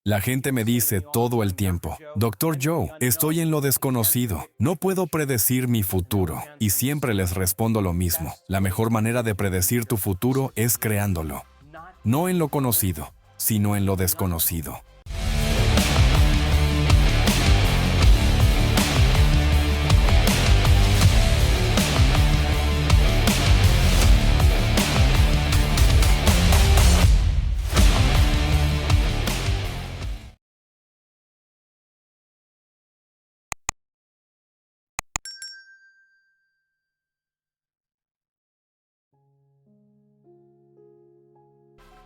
La gente me dice todo el tiempo, Doctor Joe, estoy en lo desconocido, no puedo predecir mi futuro. Y siempre les respondo lo mismo, la mejor manera de predecir tu futuro es creándolo. No en lo conocido, sino en lo desconocido.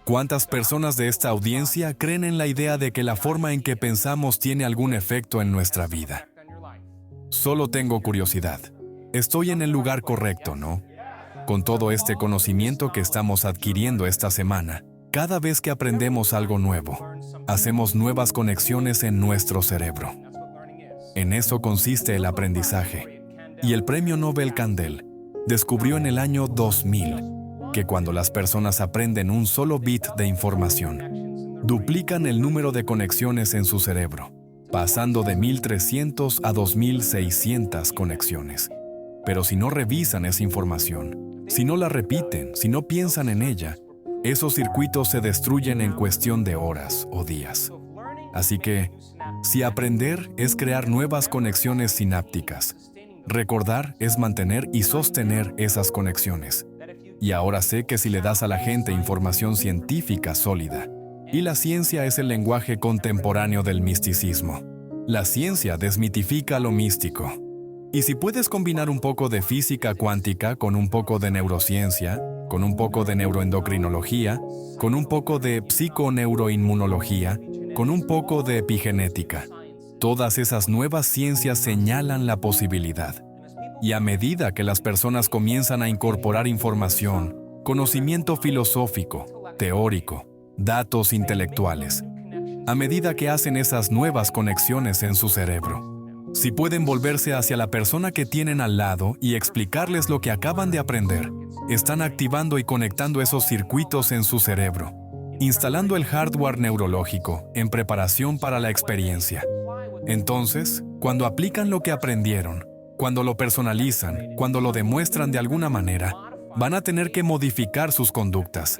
¿Cuántas personas de esta audiencia creen en la idea de que la forma en que pensamos tiene algún efecto en nuestra vida? Solo tengo curiosidad. Estoy en el lugar correcto, ¿no? Con todo este conocimiento que estamos adquiriendo esta semana, cada vez que aprendemos algo nuevo, hacemos nuevas conexiones en nuestro cerebro. En eso consiste el aprendizaje. Y el premio Nobel Candel descubrió en el año 2000 que cuando las personas aprenden un solo bit de información, duplican el número de conexiones en su cerebro, pasando de 1.300 a 2.600 conexiones. Pero si no revisan esa información, si no la repiten, si no piensan en ella, esos circuitos se destruyen en cuestión de horas o días. Así que, si aprender es crear nuevas conexiones sinápticas, recordar es mantener y sostener esas conexiones. Y ahora sé que si le das a la gente información científica sólida, y la ciencia es el lenguaje contemporáneo del misticismo, la ciencia desmitifica lo místico. Y si puedes combinar un poco de física cuántica con un poco de neurociencia, con un poco de neuroendocrinología, con un poco de psiconeuroinmunología, con un poco de epigenética, todas esas nuevas ciencias señalan la posibilidad. Y a medida que las personas comienzan a incorporar información, conocimiento filosófico, teórico, datos intelectuales, a medida que hacen esas nuevas conexiones en su cerebro, si pueden volverse hacia la persona que tienen al lado y explicarles lo que acaban de aprender, están activando y conectando esos circuitos en su cerebro, instalando el hardware neurológico en preparación para la experiencia. Entonces, cuando aplican lo que aprendieron, cuando lo personalizan, cuando lo demuestran de alguna manera, van a tener que modificar sus conductas.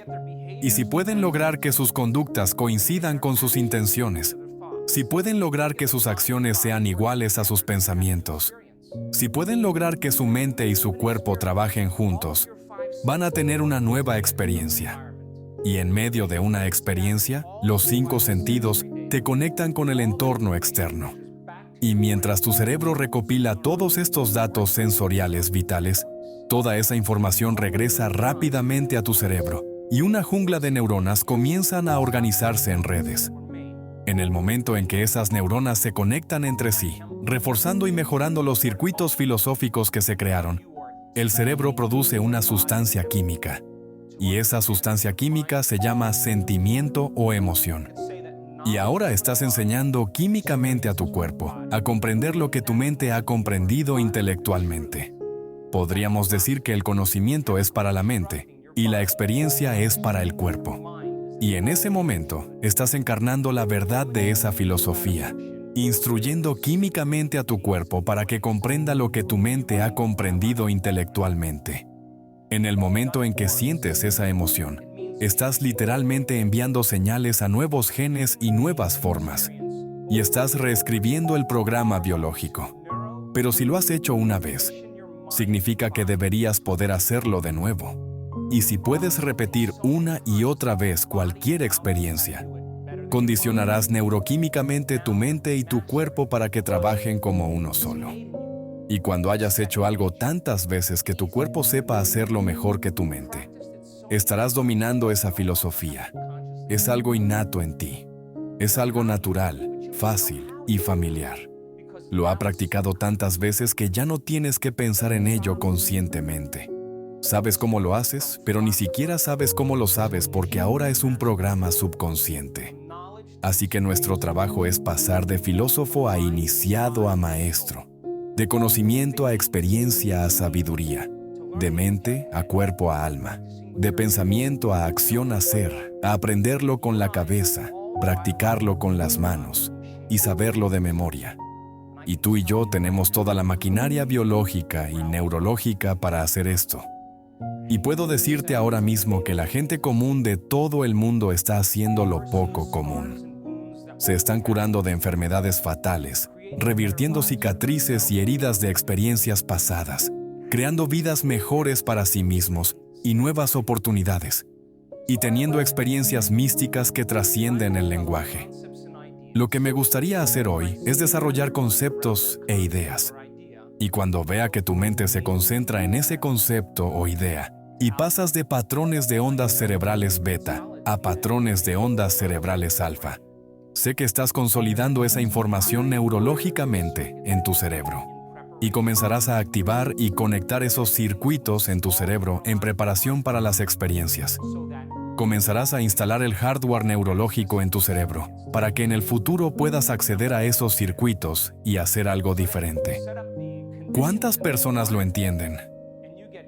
Y si pueden lograr que sus conductas coincidan con sus intenciones, si pueden lograr que sus acciones sean iguales a sus pensamientos, si pueden lograr que su mente y su cuerpo trabajen juntos, van a tener una nueva experiencia. Y en medio de una experiencia, los 5 sentidos te conectan con el entorno externo. Y mientras tu cerebro recopila todos estos datos sensoriales vitales, toda esa información regresa rápidamente a tu cerebro y una jungla de neuronas comienzan a organizarse en redes. En el momento en que esas neuronas se conectan entre sí, reforzando y mejorando los circuitos filosóficos que se crearon, el cerebro produce una sustancia química. Y esa sustancia química se llama sentimiento o emoción. Y ahora estás enseñando químicamente a tu cuerpo a comprender lo que tu mente ha comprendido intelectualmente. Podríamos decir que el conocimiento es para la mente y la experiencia es para el cuerpo. Y en ese momento estás encarnando la verdad de esa filosofía, instruyendo químicamente a tu cuerpo para que comprenda lo que tu mente ha comprendido intelectualmente. En el momento en que sientes esa emoción, estás literalmente enviando señales a nuevos genes y nuevas formas. Y estás reescribiendo el programa biológico. Pero si lo has hecho una vez, significa que deberías poder hacerlo de nuevo. Y si puedes repetir una y otra vez cualquier experiencia, condicionarás neuroquímicamente tu mente y tu cuerpo para que trabajen como uno solo. Y cuando hayas hecho algo tantas veces que tu cuerpo sepa hacerlo mejor que tu mente, estarás dominando esa filosofía. Es algo innato en ti. Es algo natural, fácil y familiar. Lo ha practicado tantas veces que ya no tienes que pensar en ello conscientemente. Sabes cómo lo haces, pero ni siquiera sabes cómo lo sabes porque ahora es un programa subconsciente. Así que nuestro trabajo es pasar de filósofo a iniciado a maestro, de conocimiento a experiencia a sabiduría, de mente a cuerpo a alma, de pensamiento a acción a ser, a aprenderlo con la cabeza, practicarlo con las manos y saberlo de memoria. Y tú y yo tenemos toda la maquinaria biológica y neurológica para hacer esto. Y puedo decirte ahora mismo que la gente común de todo el mundo está haciendo lo poco común. Se están curando de enfermedades fatales, revirtiendo cicatrices y heridas de experiencias pasadas, creando vidas mejores para sí mismos y nuevas oportunidades, y teniendo experiencias místicas que trascienden el lenguaje. Lo que me gustaría hacer hoy es desarrollar conceptos e ideas. Y cuando vea que tu mente se concentra en ese concepto o idea, y pasas de patrones de ondas cerebrales beta a patrones de ondas cerebrales alfa, sé que estás consolidando esa información neurológicamente en tu cerebro. Y comenzarás a activar y conectar esos circuitos en tu cerebro en preparación para las experiencias. Comenzarás a instalar el hardware neurológico en tu cerebro para que en el futuro puedas acceder a esos circuitos y hacer algo diferente. ¿Cuántas personas lo entienden?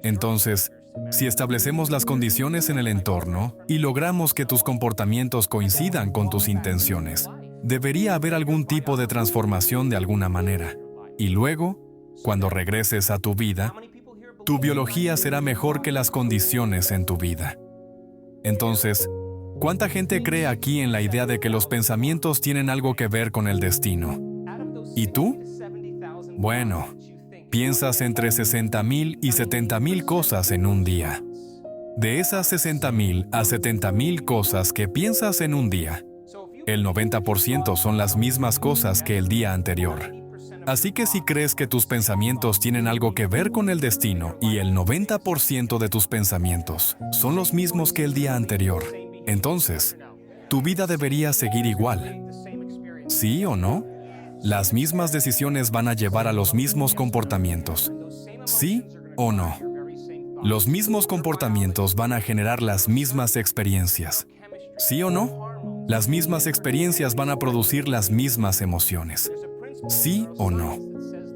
Entonces, si establecemos las condiciones en el entorno y logramos que tus comportamientos coincidan con tus intenciones, debería haber algún tipo de transformación de alguna manera. Y luego, cuando regreses a tu vida, tu biología será mejor que las condiciones en tu vida. Entonces, ¿cuánta gente cree aquí en la idea de que los pensamientos tienen algo que ver con el destino? ¿Y tú? Bueno, piensas entre 60,000 y 70,000 cosas en un día. De esas 60,000 a 70,000 cosas que piensas en un día, el 90% son las mismas cosas que el día anterior. Así que si crees que tus pensamientos tienen algo que ver con el destino y el 90% de tus pensamientos son los mismos que el día anterior, entonces, tu vida debería seguir igual. ¿Sí o no? Las mismas decisiones van a llevar a los mismos comportamientos. ¿Sí o no? Los mismos comportamientos van a generar las mismas experiencias. ¿Sí o no? Las mismas experiencias van a producir las mismas emociones. ¿Sí o no?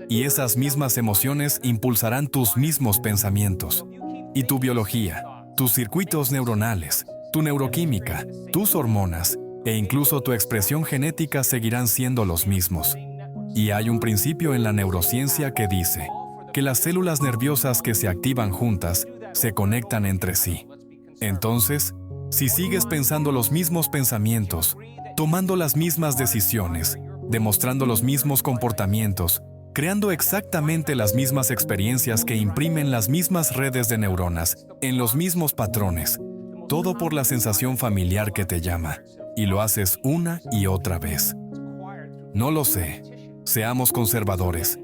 Y esas mismas emociones impulsarán tus mismos pensamientos. Y tu biología, tus circuitos neuronales, tu neuroquímica, tus hormonas e incluso tu expresión genética seguirán siendo los mismos. Y hay un principio en la neurociencia que dice que las células nerviosas que se activan juntas se conectan entre sí. Entonces, si sigues pensando los mismos pensamientos, tomando las mismas decisiones, demostrando los mismos comportamientos, creando exactamente las mismas experiencias que imprimen las mismas redes de neuronas, en los mismos patrones, todo por la sensación familiar que te llama, y lo haces una y otra vez. No lo sé. Seamos conservadores.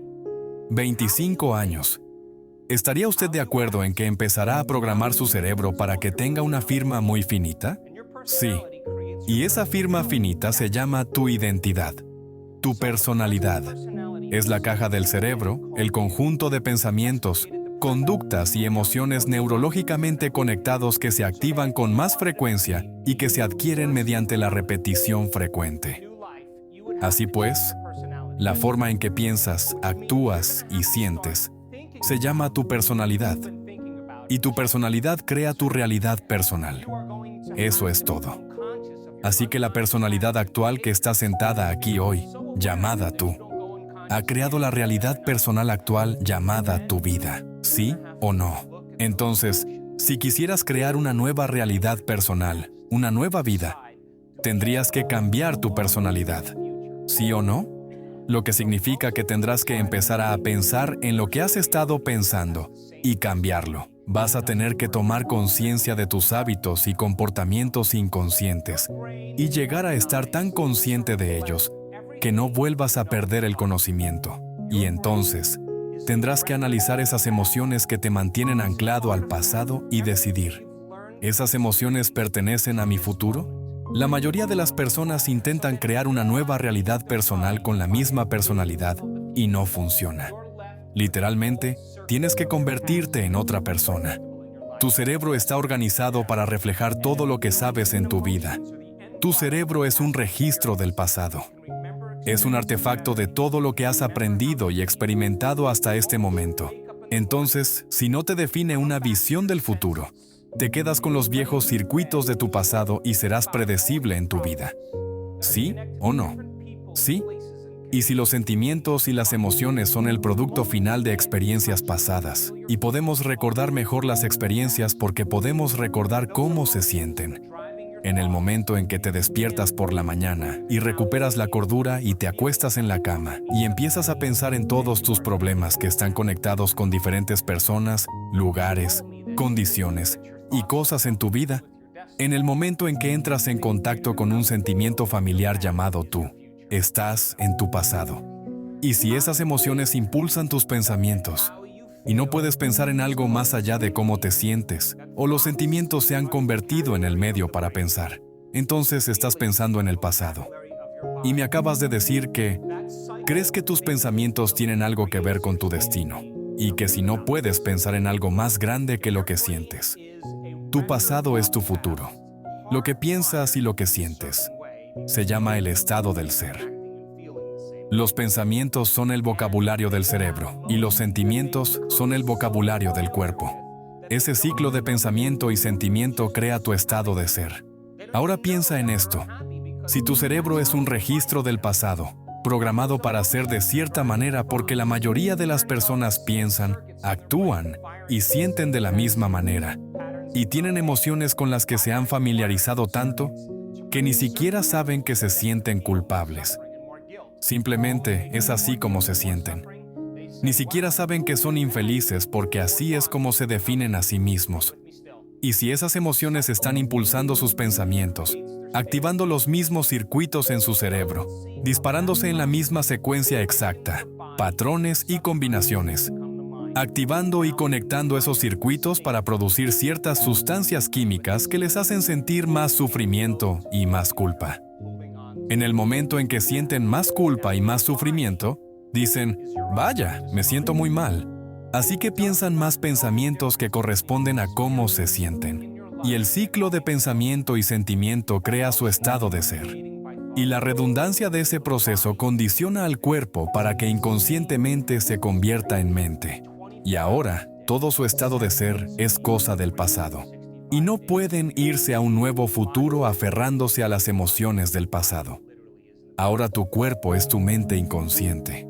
25 años. ¿Estaría usted de acuerdo en que empezará a programar su cerebro para que tenga una firma muy finita? Sí. Y esa firma finita se llama tu identidad. Tu personalidad. Es la caja del cerebro, el conjunto de pensamientos, conductas y emociones neurológicamente conectados que se activan con más frecuencia y que se adquieren mediante la repetición frecuente. Así pues, la forma en que piensas, actúas y sientes se llama tu personalidad. Y tu personalidad crea tu realidad personal. Eso es todo. Así que la personalidad actual que está sentada aquí hoy, llamada tú, ha creado la realidad personal actual llamada tu vida, ¿sí o no? Entonces, si quisieras crear una nueva realidad personal, una nueva vida, tendrías que cambiar tu personalidad, ¿sí o no? Lo que significa que tendrás que empezar a pensar en lo que has estado pensando y cambiarlo. Vas a tener que tomar conciencia de tus hábitos y comportamientos inconscientes y llegar a estar tan consciente de ellos que no vuelvas a perder el conocimiento. Y entonces, tendrás que analizar esas emociones que te mantienen anclado al pasado y decidir, ¿esas emociones pertenecen a mi futuro? La mayoría de las personas intentan crear una nueva realidad personal con la misma personalidad y no funciona. Literalmente, tienes que convertirte en otra persona. Tu cerebro está organizado para reflejar todo lo que sabes en tu vida. Tu cerebro es un registro del pasado. Es un artefacto de todo lo que has aprendido y experimentado hasta este momento. Entonces, si no te define una visión del futuro, te quedas con los viejos circuitos de tu pasado y serás predecible en tu vida. ¿Sí o no? ¿Sí? Y si los sentimientos y las emociones son el producto final de experiencias pasadas, y podemos recordar mejor las experiencias porque podemos recordar cómo se sienten. En el momento en que te despiertas por la mañana y recuperas la cordura y te acuestas en la cama y empiezas a pensar en todos tus problemas que están conectados con diferentes personas, lugares, condiciones y cosas en tu vida, en el momento en que entras en contacto con un sentimiento familiar llamado tú, estás en tu pasado. Y si esas emociones impulsan tus pensamientos, y no puedes pensar en algo más allá de cómo te sientes, o los sentimientos se han convertido en el medio para pensar, entonces estás pensando en el pasado. Y me acabas de decir que crees que tus pensamientos tienen algo que ver con tu destino, y que si no puedes pensar en algo más grande que lo que sientes. Tu pasado es tu futuro. Lo que piensas y lo que sientes se llama el estado del ser. Los pensamientos son el vocabulario del cerebro y los sentimientos son el vocabulario del cuerpo. Ese ciclo de pensamiento y sentimiento crea tu estado de ser. Ahora piensa en esto. Si tu cerebro es un registro del pasado, programado para ser de cierta manera porque la mayoría de las personas piensan, actúan y sienten de la misma manera, y tienen emociones con las que se han familiarizado tanto que ni siquiera saben que se sienten culpables. Simplemente es así como se sienten. Ni siquiera saben que son infelices porque así es como se definen a sí mismos. Y si esas emociones están impulsando sus pensamientos, activando los mismos circuitos en su cerebro, disparándose en la misma secuencia exacta, patrones y combinaciones, activando y conectando esos circuitos para producir ciertas sustancias químicas que les hacen sentir más sufrimiento y más culpa. En el momento en que sienten más culpa y más sufrimiento, dicen, vaya, me siento muy mal. Así que piensan más pensamientos que corresponden a cómo se sienten. Y el ciclo de pensamiento y sentimiento crea su estado de ser. Y la redundancia de ese proceso condiciona al cuerpo para que inconscientemente se convierta en mente. Y ahora, todo su estado de ser es cosa del pasado. Y no pueden irse a un nuevo futuro aferrándose a las emociones del pasado. Ahora tu cuerpo es tu mente inconsciente.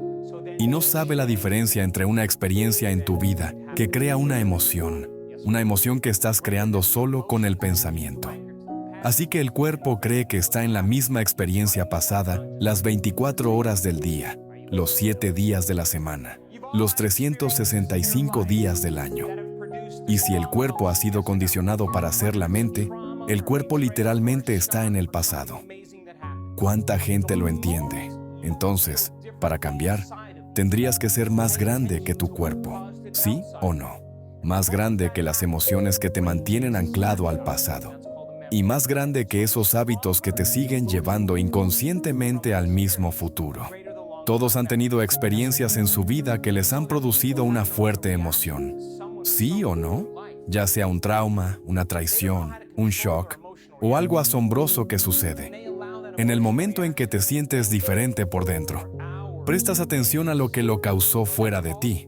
Y no sabe la diferencia entre una experiencia en tu vida que crea una emoción que estás creando solo con el pensamiento. Así que el cuerpo cree que está en la misma experiencia pasada las 24 horas del día, los 7 días de la semana, los 365 días del año. Y si el cuerpo ha sido condicionado para ser la mente, el cuerpo literalmente está en el pasado. ¿Cuánta gente lo entiende? Entonces, para cambiar, tendrías que ser más grande que tu cuerpo, ¿sí o no? Más grande que las emociones que te mantienen anclado al pasado. Y más grande que esos hábitos que te siguen llevando inconscientemente al mismo futuro. Todos han tenido experiencias en su vida que les han producido una fuerte emoción. ¿Sí o no? Ya sea un trauma, una traición, un shock o algo asombroso que sucede. En el momento en que te sientes diferente por dentro, prestas atención a lo que lo causó fuera de ti.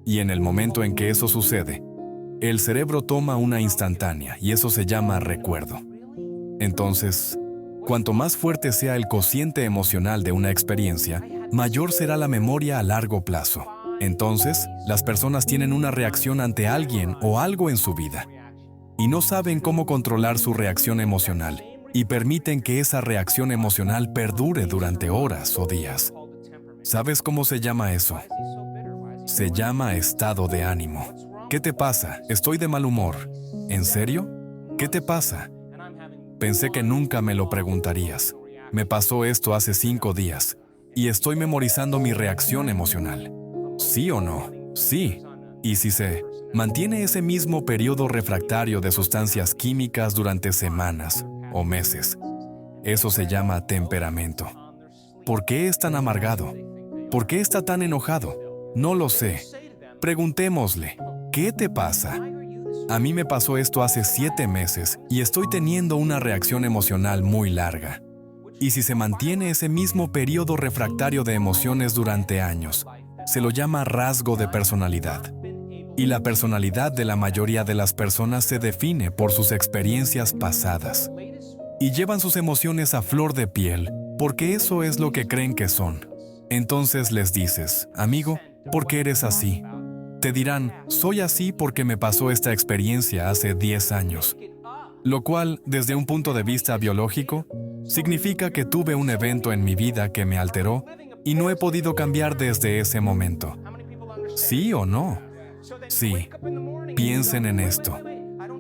Y en el momento en que eso sucede, el cerebro toma una instantánea y eso se llama recuerdo. Entonces, cuanto más fuerte sea el cociente emocional de una experiencia, mayor será la memoria a largo plazo. Entonces, las personas tienen una reacción ante alguien o algo en su vida y no saben cómo controlar su reacción emocional y permiten que esa reacción emocional perdure durante horas o días. ¿Sabes cómo se llama eso? Se llama estado de ánimo. ¿Qué te pasa? Estoy de mal humor. ¿En serio? ¿Qué te pasa? Pensé que nunca me lo preguntarías. Me pasó esto hace 5 días y estoy memorizando mi reacción emocional. ¿Sí o no? Sí. Y si se mantiene ese mismo periodo refractario de sustancias químicas durante semanas o meses, eso se llama temperamento. ¿Por qué es tan amargado? ¿Por qué está tan enojado? No lo sé. Preguntémosle, ¿qué te pasa? A mí me pasó esto hace 7 meses y estoy teniendo una reacción emocional muy larga. Y si se mantiene ese mismo periodo refractario de emociones durante años, se lo llama rasgo de personalidad. Y la personalidad de la mayoría de las personas se define por sus experiencias pasadas. Y llevan sus emociones a flor de piel porque eso es lo que creen que son. Entonces les dices, amigo, ¿por qué eres así? Te dirán, soy así porque me pasó esta experiencia hace 10 años. Lo cual, desde un punto de vista biológico, significa que tuve un evento en mi vida que me alteró y no he podido cambiar desde ese momento. ¿Sí o no? Sí. Piensen en esto.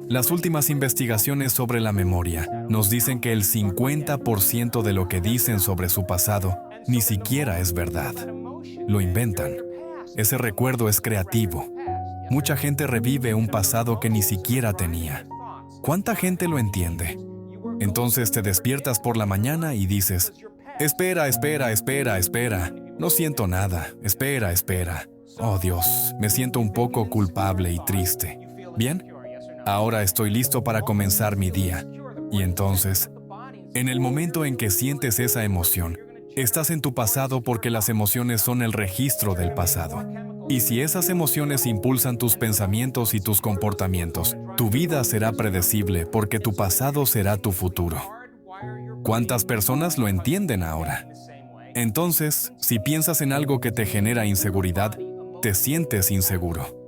Las últimas investigaciones sobre la memoria nos dicen que el 50% de lo que dicen sobre su pasado ni siquiera es verdad. Lo inventan. Ese recuerdo es creativo. Mucha gente revive un pasado que ni siquiera tenía. ¿Cuánta gente lo entiende? Entonces te despiertas por la mañana y dices, espera, no siento nada, espera. Oh Dios, me siento un poco culpable y triste. ¿Bien? Ahora estoy listo para comenzar mi día. Y entonces, en el momento en que sientes esa emoción, estás en tu pasado porque las emociones son el registro del pasado. Y si esas emociones impulsan tus pensamientos y tus comportamientos, tu vida será predecible porque tu pasado será tu futuro. ¿Cuántas personas lo entienden ahora? Entonces, si piensas en algo que te genera inseguridad, te sientes inseguro.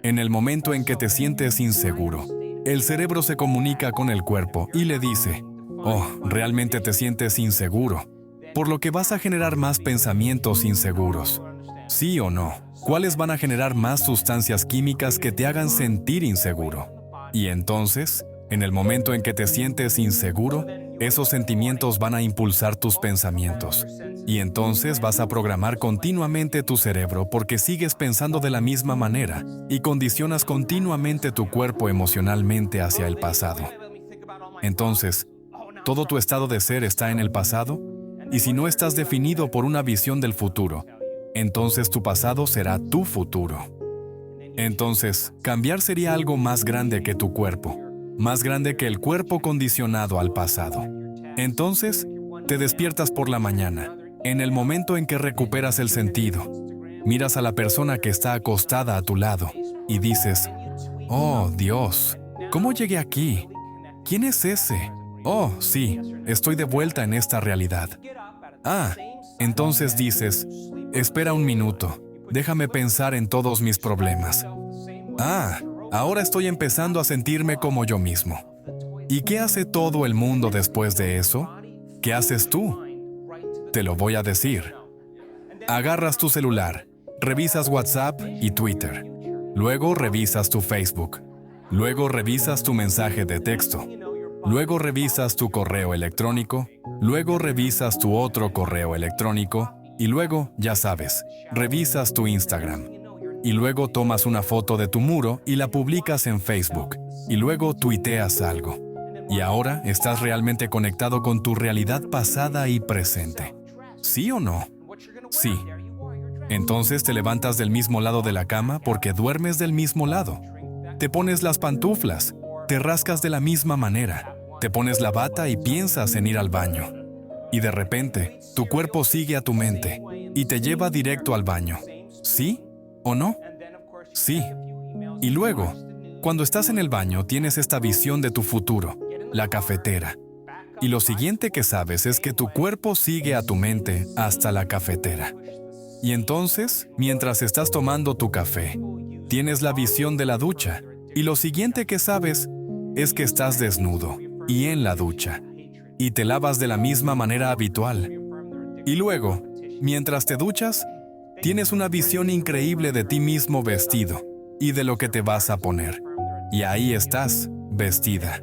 En el momento en que te sientes inseguro, el cerebro se comunica con el cuerpo y le dice, oh, realmente te sientes inseguro, por lo que vas a generar más pensamientos inseguros. ¿Sí o no? ¿Cuáles van a generar más sustancias químicas que te hagan sentir inseguro? Y entonces, en el momento en que te sientes inseguro, esos sentimientos van a impulsar tus pensamientos. Y entonces vas a programar continuamente tu cerebro porque sigues pensando de la misma manera y condicionas continuamente tu cuerpo emocionalmente hacia el pasado. Entonces, ¿todo tu estado de ser está en el pasado? Y si no estás definido por una visión del futuro, entonces tu pasado será tu futuro. Entonces, cambiar sería algo más grande que tu cuerpo, más grande que el cuerpo condicionado al pasado. Entonces, te despiertas por la mañana, en el momento en que recuperas el sentido. Miras a la persona que está acostada a tu lado y dices, oh Dios, ¿cómo llegué aquí? ¿Quién es ese? Oh, sí, estoy de vuelta en esta realidad. Ah, entonces dices, espera un minuto, déjame pensar en todos mis problemas. Ah, ahora estoy empezando a sentirme como yo mismo. ¿Y qué hace todo el mundo después de eso? ¿Qué haces tú? Te lo voy a decir. Agarras tu celular, revisas WhatsApp y Twitter. Luego revisas tu Facebook. Luego revisas tu mensaje de texto. Luego revisas tu correo electrónico. Luego revisas tu otro correo electrónico. Y luego, ya sabes, revisas tu Instagram. Y luego tomas una foto de tu muro y la publicas en Facebook. Y luego tuiteas algo. Y ahora estás realmente conectado con tu realidad pasada y presente. ¿Sí o no? Sí. Entonces te levantas del mismo lado de la cama porque duermes del mismo lado. Te pones las pantuflas, te rascas de la misma manera, te pones la bata y piensas en ir al baño. Y de repente, tu cuerpo sigue a tu mente y te lleva directo al baño. ¿Sí o no? Sí. Y luego, cuando estás en el baño, tienes esta visión de tu futuro, la cafetera. Y lo siguiente que sabes es que tu cuerpo sigue a tu mente hasta la cafetera. Y entonces, mientras estás tomando tu café, tienes la visión de la ducha. Y lo siguiente que sabes es que estás desnudo y en la ducha. Y te lavas de la misma manera habitual. Y luego, mientras te duchas, tienes una visión increíble de ti mismo vestido y de lo que te vas a poner. Y ahí estás, vestida.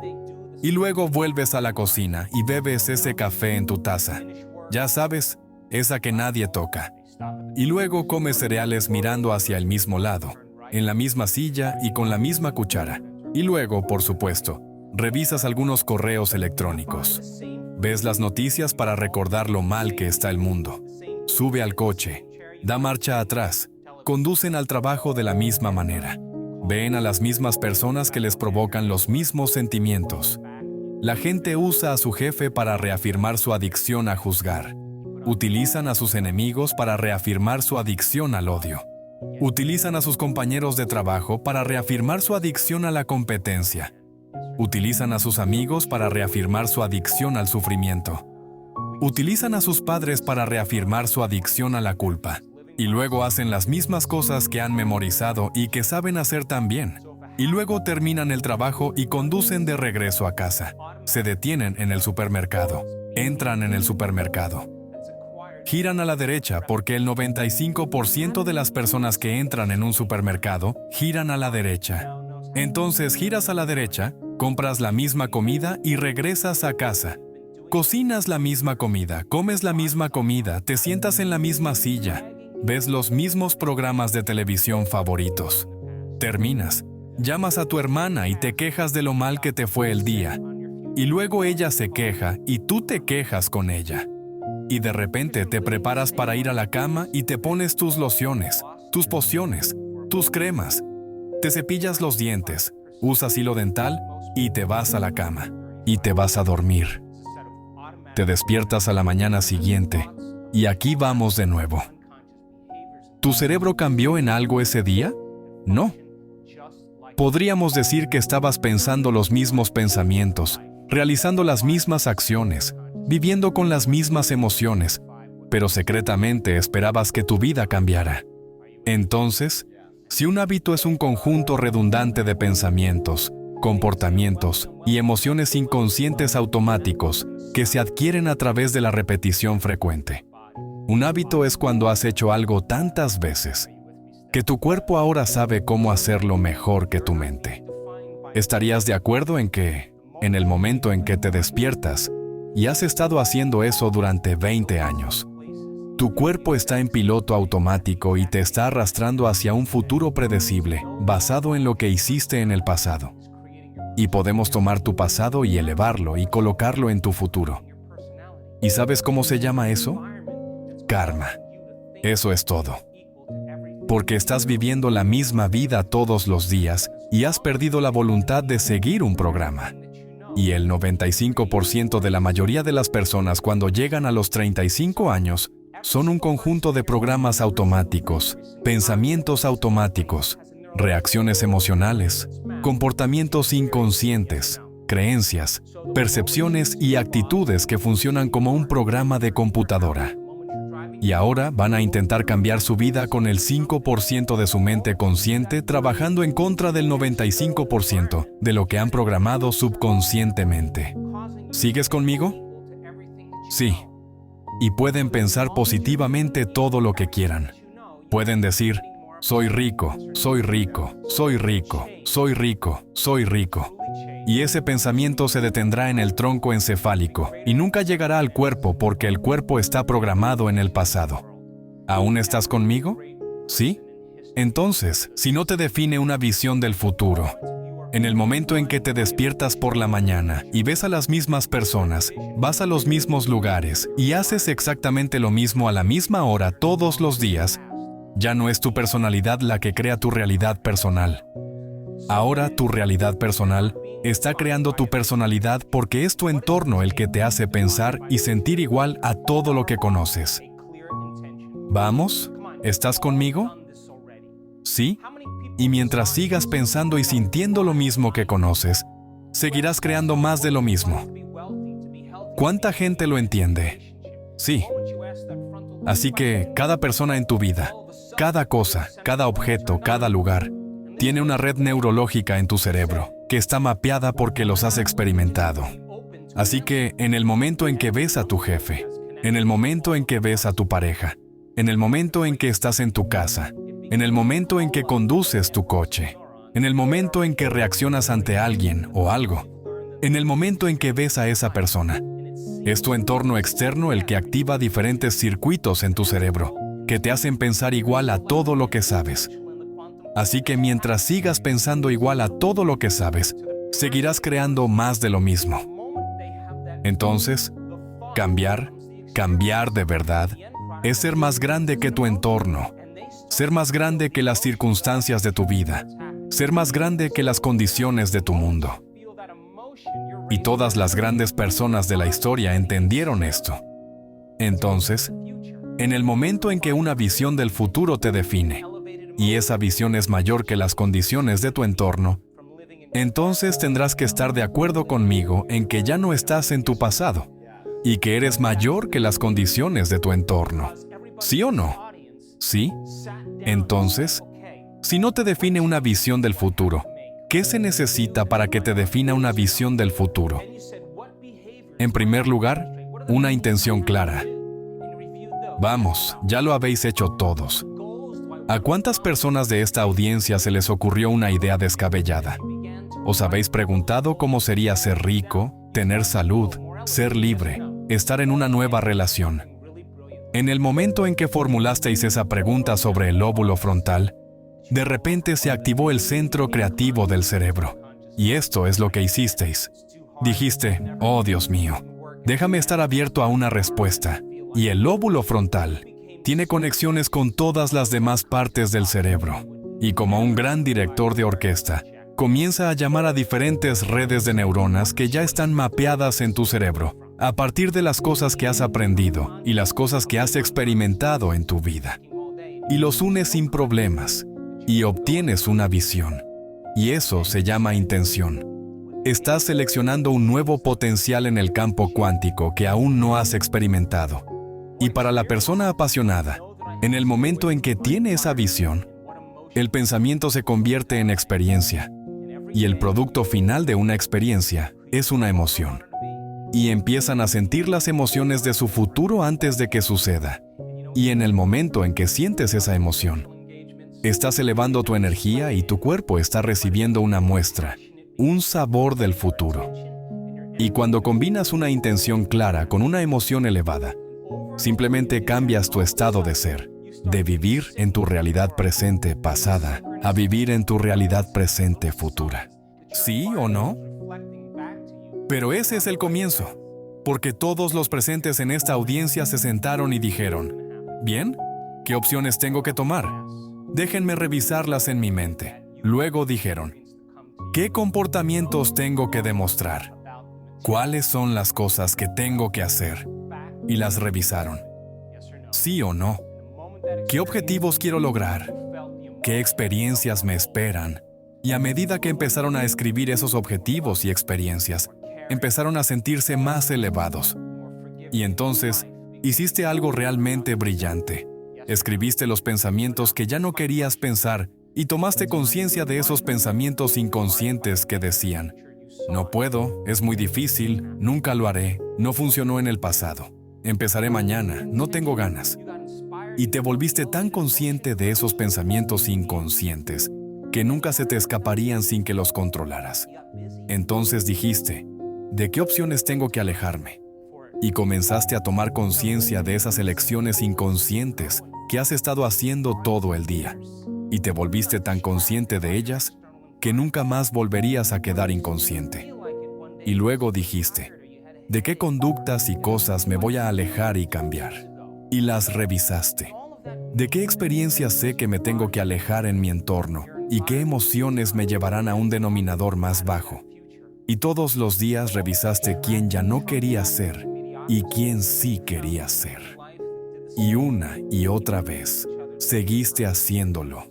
Y luego vuelves a la cocina y bebes ese café en tu taza. Ya sabes, esa que nadie toca. Y luego comes cereales mirando hacia el mismo lado, en la misma silla y con la misma cuchara. Y luego, por supuesto, revisas algunos correos electrónicos. Ves las noticias para recordar lo mal que está el mundo. Sube al coche, da marcha atrás, conducen al trabajo de la misma manera. Ven a las mismas personas que les provocan los mismos sentimientos. La gente usa a su jefe para reafirmar su adicción a juzgar. Utilizan a sus enemigos para reafirmar su adicción al odio. Utilizan a sus compañeros de trabajo para reafirmar su adicción a la competencia. Utilizan a sus amigos para reafirmar su adicción al sufrimiento. Utilizan a sus padres para reafirmar su adicción a la culpa. Y luego hacen las mismas cosas que han memorizado y que saben hacer tan bien. Y luego terminan el trabajo y conducen de regreso a casa. Se detienen en el supermercado. Entran en el supermercado. Giran a la derecha porque el 95% de las personas que entran en un supermercado giran a la derecha. Entonces giras a la derecha, compras la misma comida y regresas a casa. Cocinas la misma comida, comes la misma comida, te sientas en la misma silla, ves los mismos programas de televisión favoritos. Terminas, llamas a tu hermana y te quejas de lo mal que te fue el día. Y luego ella se queja y tú te quejas con ella. Y de repente te preparas para ir a la cama y te pones tus lociones, tus pociones, tus cremas. Te cepillas los dientes, usas hilo dental y te vas a la cama. Y te vas a dormir. Te despiertas a la mañana siguiente y aquí vamos de nuevo. ¿Tu cerebro cambió en algo ese día? No. Podríamos decir que estabas pensando los mismos pensamientos, realizando las mismas acciones, viviendo con las mismas emociones, pero secretamente esperabas que tu vida cambiara. Entonces, si un hábito es un conjunto redundante de pensamientos, comportamientos y emociones inconscientes automáticos que se adquieren a través de la repetición frecuente. Un hábito es cuando has hecho algo tantas veces que tu cuerpo ahora sabe cómo hacerlo mejor que tu mente. ¿Estarías de acuerdo en que, en el momento en que te despiertas, y has estado haciendo eso durante 20 años, tu cuerpo está en piloto automático y te está arrastrando hacia un futuro predecible basado en lo que hiciste en el pasado? Y podemos tomar tu pasado y elevarlo y colocarlo en tu futuro. ¿Y sabes cómo se llama eso? Karma. Eso es todo. Porque estás viviendo la misma vida todos los días y has perdido la voluntad de seguir un programa. Y el 95% de la mayoría de las personas cuando llegan a los 35 años son un conjunto de programas automáticos, pensamientos automáticos, reacciones emocionales, comportamientos inconscientes, creencias, percepciones y actitudes que funcionan como un programa de computadora. Y ahora van a intentar cambiar su vida con el 5% de su mente consciente trabajando en contra del 95% de lo que han programado subconscientemente. ¿Sigues conmigo? Sí. Y pueden pensar positivamente todo lo que quieran. Pueden decir, soy rico, soy rico, soy rico, soy rico, soy rico. Y ese pensamiento se detendrá en el tronco encefálico y nunca llegará al cuerpo porque el cuerpo está programado en el pasado. ¿Aún estás conmigo? ¿Sí? Entonces, si no te define una visión del futuro, en el momento en que te despiertas por la mañana y ves a las mismas personas, vas a los mismos lugares y haces exactamente lo mismo a la misma hora todos los días, ya no es tu personalidad la que crea tu realidad personal. Ahora tu realidad personal está creando tu personalidad porque es tu entorno el que te hace pensar y sentir igual a todo lo que conoces. ¿Vamos? ¿Estás conmigo? ¿Sí? Y mientras sigas pensando y sintiendo lo mismo que conoces, seguirás creando más de lo mismo. ¿Cuánta gente lo entiende? Sí. Así que cada persona en tu vida, cada cosa, cada objeto, cada lugar, tiene una red neurológica en tu cerebro que está mapeada porque los has experimentado. Así que en el momento en que ves a tu jefe, en el momento en que ves a tu pareja, en el momento en que estás en tu casa, en el momento en que conduces tu coche, en el momento en que reaccionas ante alguien o algo, en el momento en que ves a esa persona, es tu entorno externo el que activa diferentes circuitos en tu cerebro que te hacen pensar igual a todo lo que sabes. Así que mientras sigas pensando igual a todo lo que sabes, seguirás creando más de lo mismo. Entonces, cambiar de verdad, es ser más grande que tu entorno, ser más grande que las circunstancias de tu vida, ser más grande que las condiciones de tu mundo. Y todas las grandes personas de la historia entendieron esto. Entonces, en el momento en que una visión del futuro te define, y esa visión es mayor que las condiciones de tu entorno, entonces tendrás que estar de acuerdo conmigo en que ya no estás en tu pasado, y que eres mayor que las condiciones de tu entorno. ¿Sí o no? ¿Sí? Entonces, si no te define una visión del futuro, ¿qué se necesita para que te defina una visión del futuro? En primer lugar, una intención clara. Vamos, ya lo habéis hecho todos. ¿A cuántas personas de esta audiencia se les ocurrió una idea descabellada? ¿Os habéis preguntado cómo sería ser rico, tener salud, ser libre, estar en una nueva relación? En el momento en que formulasteis esa pregunta sobre el lóbulo frontal, de repente se activó el centro creativo del cerebro. Y esto es lo que hicisteis. Dijiste, oh Dios mío, déjame estar abierto a una respuesta. Y el lóbulo frontal tiene conexiones con todas las demás partes del cerebro. Y como un gran director de orquesta, comienza a llamar a diferentes redes de neuronas que ya están mapeadas en tu cerebro, a partir de las cosas que has aprendido y las cosas que has experimentado en tu vida. Y los unes sin problemas, y obtienes una visión. Y eso se llama intención. Estás seleccionando un nuevo potencial en el campo cuántico que aún no has experimentado. Y para la persona apasionada, en el momento en que tiene esa visión, el pensamiento se convierte en experiencia. Y el producto final de una experiencia es una emoción. Y empiezan a sentir las emociones de su futuro antes de que suceda. Y en el momento en que sientes esa emoción, estás elevando tu energía y tu cuerpo está recibiendo una muestra, un sabor del futuro. Y cuando combinas una intención clara con una emoción elevada, simplemente cambias tu estado de ser, de vivir en tu realidad presente pasada, a vivir en tu realidad presente futura. ¿Sí o no? Pero ese es el comienzo, porque todos los presentes en esta audiencia se sentaron y dijeron, ¿bien? ¿Qué opciones tengo que tomar? Déjenme revisarlas en mi mente. Luego dijeron, ¿qué comportamientos tengo que demostrar? ¿Cuáles son las cosas que tengo que hacer? Y las revisaron. ¿Sí o no? ¿Qué objetivos quiero lograr? ¿Qué experiencias me esperan? Y a medida que empezaron a escribir esos objetivos y experiencias, empezaron a sentirse más elevados. Y entonces, hiciste algo realmente brillante. Escribiste los pensamientos que ya no querías pensar y tomaste conciencia de esos pensamientos inconscientes que decían, no puedo, es muy difícil, nunca lo haré, no funcionó en el pasado, empezaré mañana, no tengo ganas. Y te volviste tan consciente de esos pensamientos inconscientes que nunca se te escaparían sin que los controlaras. Entonces dijiste, ¿de qué opciones tengo que alejarme? Y comenzaste a tomar conciencia de esas elecciones inconscientes que has estado haciendo todo el día. Y te volviste tan consciente de ellas que nunca más volverías a quedar inconsciente. Y luego dijiste, ¿de qué conductas y cosas me voy a alejar y cambiar? Y las revisaste. ¿De qué experiencias sé que me tengo que alejar en mi entorno? ¿Y qué emociones me llevarán a un denominador más bajo? Y todos los días revisaste quién ya no querías ser y quién sí querías ser. Y una y otra vez, seguiste haciéndolo.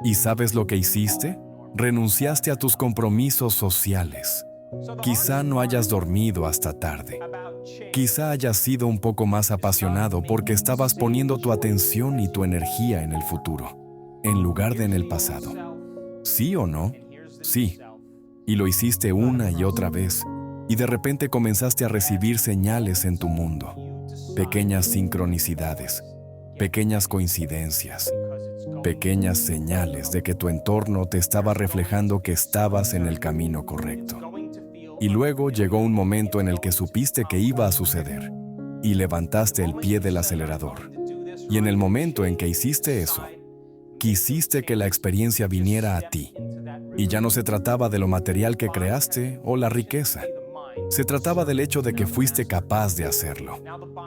¿Y sabes lo que hiciste? Renunciaste a tus compromisos sociales. Quizá no hayas dormido hasta tarde. Quizá hayas sido un poco más apasionado porque estabas poniendo tu atención y tu energía en el futuro, en lugar de en el pasado. ¿Sí o no? Sí. Y lo hiciste una y otra vez, y de repente comenzaste a recibir señales en tu mundo. Pequeñas sincronicidades, pequeñas coincidencias, pequeñas señales de que tu entorno te estaba reflejando que estabas en el camino correcto. Y luego llegó un momento en el que supiste que iba a suceder, y levantaste el pie del acelerador. Y en el momento en que hiciste eso, quisiste que la experiencia viniera a ti. Y ya no se trataba de lo material que creaste o la riqueza. Se trataba del hecho de que fuiste capaz de hacerlo.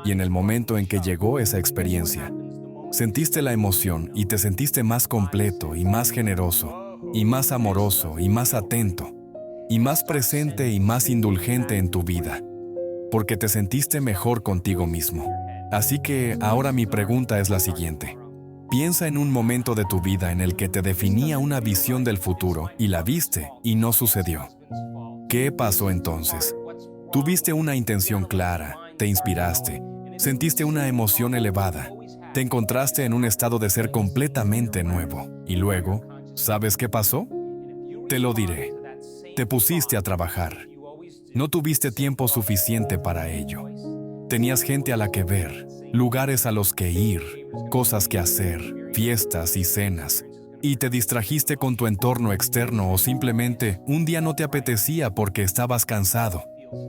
Y en el momento en que llegó esa experiencia, sentiste la emoción y te sentiste más completo y más generoso, y más amoroso y más atento, y más presente y más indulgente en tu vida, porque te sentiste mejor contigo mismo. Así que ahora mi pregunta es la siguiente. Piensa en un momento de tu vida en el que te definía una visión del futuro y la viste y no sucedió. ¿Qué pasó entonces? Tuviste una intención clara te inspiraste, sentiste una emoción elevada, te encontraste en un estado de ser completamente nuevo. Y luego, ¿sabes qué pasó? Te lo diré. Te pusiste a trabajar. No tuviste tiempo suficiente para ello. Tenías gente a la que ver, lugares a los que ir, cosas que hacer, fiestas y cenas. Y te distrajiste con tu entorno externo o simplemente un día no te apetecía porque estabas cansado.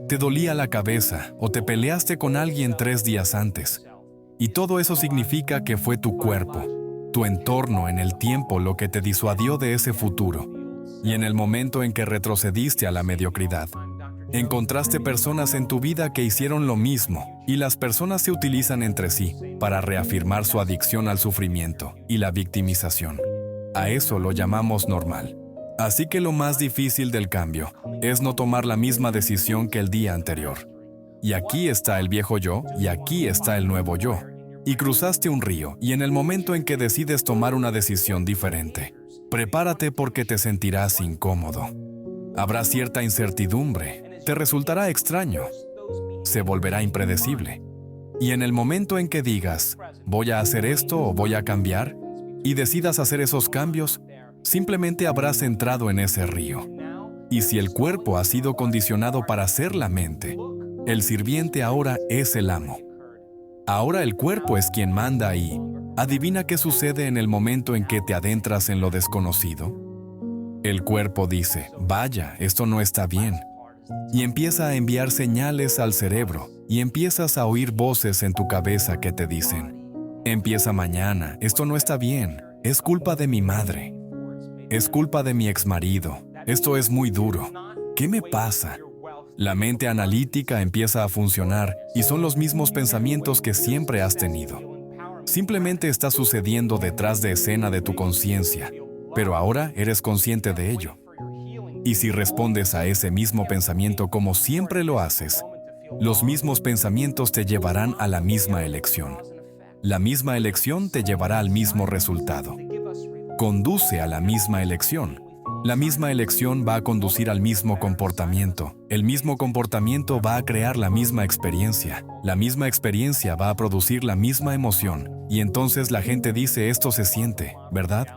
Te dolía la cabeza o te peleaste con alguien 3 días antes. Y todo eso significa que fue tu cuerpo, tu entorno en el tiempo lo que te disuadió de ese futuro. Y en el momento en que retrocediste a la mediocridad, encontraste personas en tu vida que hicieron lo mismo, y las personas se utilizan entre sí para reafirmar su adicción al sufrimiento y la victimización. A eso lo llamamos normal. Así que lo más difícil del cambio es no tomar la misma decisión que el día anterior. Y aquí está el viejo yo y aquí está el nuevo yo. Y cruzaste un río y en el momento en que decides tomar una decisión diferente, prepárate porque te sentirás incómodo. Habrá cierta incertidumbre. Te resultará extraño. Se volverá impredecible. Y en el momento en que digas, voy a hacer esto o voy a cambiar, y decidas hacer esos cambios, simplemente habrás entrado en ese río. Y si el cuerpo ha sido condicionado para ser la mente, el sirviente ahora es el amo. Ahora el cuerpo es quien manda y adivina qué sucede en el momento en que te adentras en lo desconocido. El cuerpo dice, vaya, esto no está bien. Y empieza a enviar señales al cerebro y empiezas a oír voces en tu cabeza que te dicen, empieza mañana, esto no está bien, es culpa de mi madre, es culpa de mi exmarido, esto es muy duro, ¿qué me pasa? La mente analítica empieza a funcionar y son los mismos pensamientos que siempre has tenido. Simplemente está sucediendo detrás de escena de tu conciencia, pero ahora eres consciente de ello. Y si respondes a ese mismo pensamiento como siempre lo haces, los mismos pensamientos te llevarán a la misma elección. La misma elección te llevará al mismo resultado. Conduce a la misma elección. La misma elección va a conducir al mismo comportamiento. El mismo comportamiento va a crear la misma experiencia. La misma experiencia va a producir la misma emoción. Y entonces la gente dice esto se siente, ¿verdad?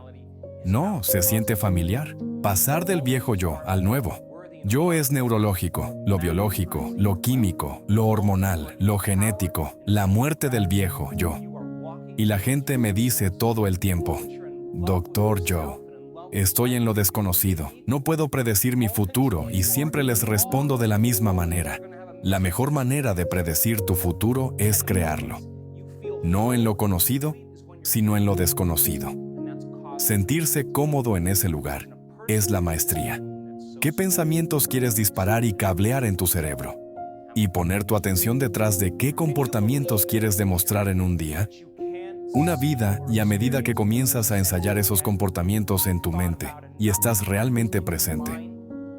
No, se siente familiar. Pasar del viejo yo al nuevo. Yo es neurológico, lo biológico, lo químico, lo hormonal, lo genético, la muerte del viejo yo. Y la gente me dice todo el tiempo, Doctor Joe, estoy en lo desconocido, no puedo predecir mi futuro y siempre les respondo de la misma manera. La mejor manera de predecir tu futuro es crearlo. No en lo conocido, sino en lo desconocido. Sentirse cómodo en ese lugar es la maestría. ¿Qué pensamientos quieres disparar y cablear en tu cerebro? Y poner tu atención detrás de qué comportamientos quieres demostrar en un día. Una vida, y a medida que comienzas a ensayar esos comportamientos en tu mente y estás realmente presente,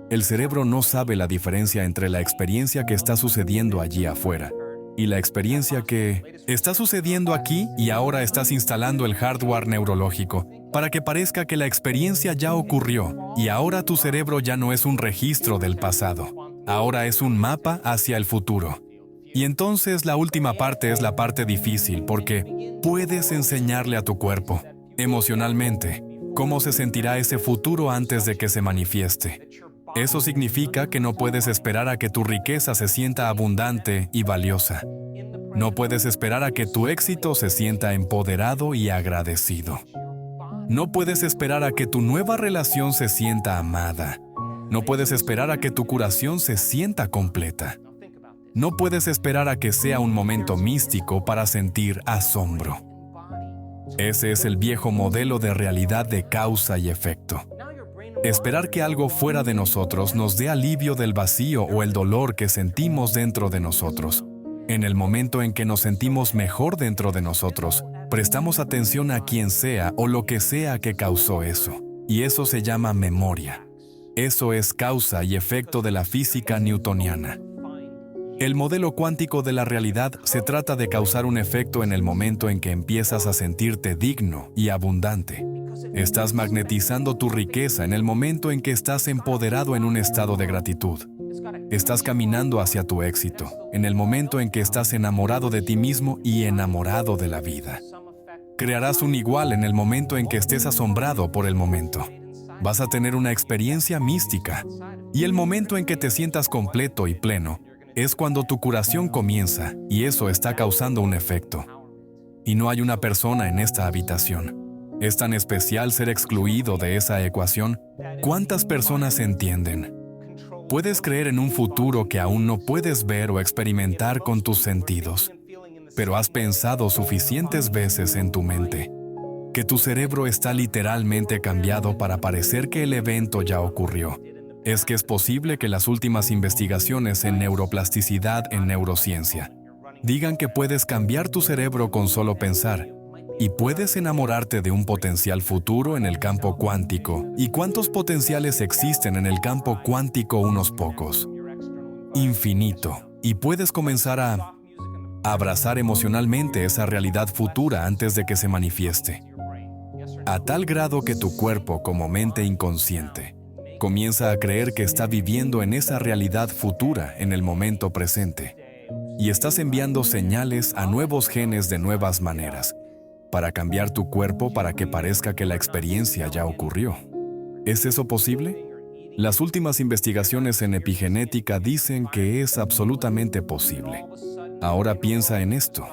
el cerebro no sabe la diferencia entre la experiencia que está sucediendo allí afuera y la experiencia que está sucediendo aquí, y ahora estás instalando el hardware neurológico para que parezca que la experiencia ya ocurrió y ahora tu cerebro ya no es un registro del pasado, ahora es un mapa hacia el futuro. Y entonces la última parte es la parte difícil porque puedes enseñarle a tu cuerpo, emocionalmente, cómo se sentirá ese futuro antes de que se manifieste. Eso significa que no puedes esperar a que tu riqueza se sienta abundante y valiosa. No puedes esperar a que tu éxito se sienta empoderado y agradecido. No puedes esperar a que tu nueva relación se sienta amada. No puedes esperar a que tu curación se sienta completa. No puedes esperar a que sea un momento místico para sentir asombro. Ese es el viejo modelo de realidad de causa y efecto. Esperar que algo fuera de nosotros nos dé alivio del vacío o el dolor que sentimos dentro de nosotros. En el momento en que nos sentimos mejor dentro de nosotros, prestamos atención a quien sea o lo que sea que causó eso. Y eso se llama memoria. Eso es causa y efecto de la física newtoniana. El modelo cuántico de la realidad se trata de causar un efecto en el momento en que empiezas a sentirte digno y abundante. Estás magnetizando tu riqueza en el momento en que estás empoderado en un estado de gratitud. Estás caminando hacia tu éxito, en el momento en que estás enamorado de ti mismo y enamorado de la vida. Crearás un igual en el momento en que estés asombrado por el momento. Vas a tener una experiencia mística. Y el momento en que te sientas completo y pleno es cuando tu curación comienza, y eso está causando un efecto. Y no hay una persona en esta habitación. Es tan especial ser excluido de esa ecuación. ¿Cuántas personas entienden? Puedes creer en un futuro que aún no puedes ver o experimentar con tus sentidos, pero has pensado suficientes veces en tu mente que tu cerebro está literalmente cambiado para parecer que el evento ya ocurrió. Es que es posible que las últimas investigaciones en neuroplasticidad en neurociencia digan que puedes cambiar tu cerebro con solo pensar, y puedes enamorarte de un potencial futuro en el campo cuántico. ¿Y cuántos potenciales existen en el campo cuántico? Unos pocos. Infinito. Y puedes comenzar a abrazar emocionalmente esa realidad futura antes de que se manifieste. A tal grado que tu cuerpo, como mente inconsciente, comienza a creer que está viviendo en esa realidad futura en el momento presente. Y estás enviando señales a nuevos genes de nuevas maneras para cambiar tu cuerpo para que parezca que la experiencia ya ocurrió. ¿Es eso posible? Las últimas investigaciones en epigenética dicen que es absolutamente posible. Ahora piensa en esto.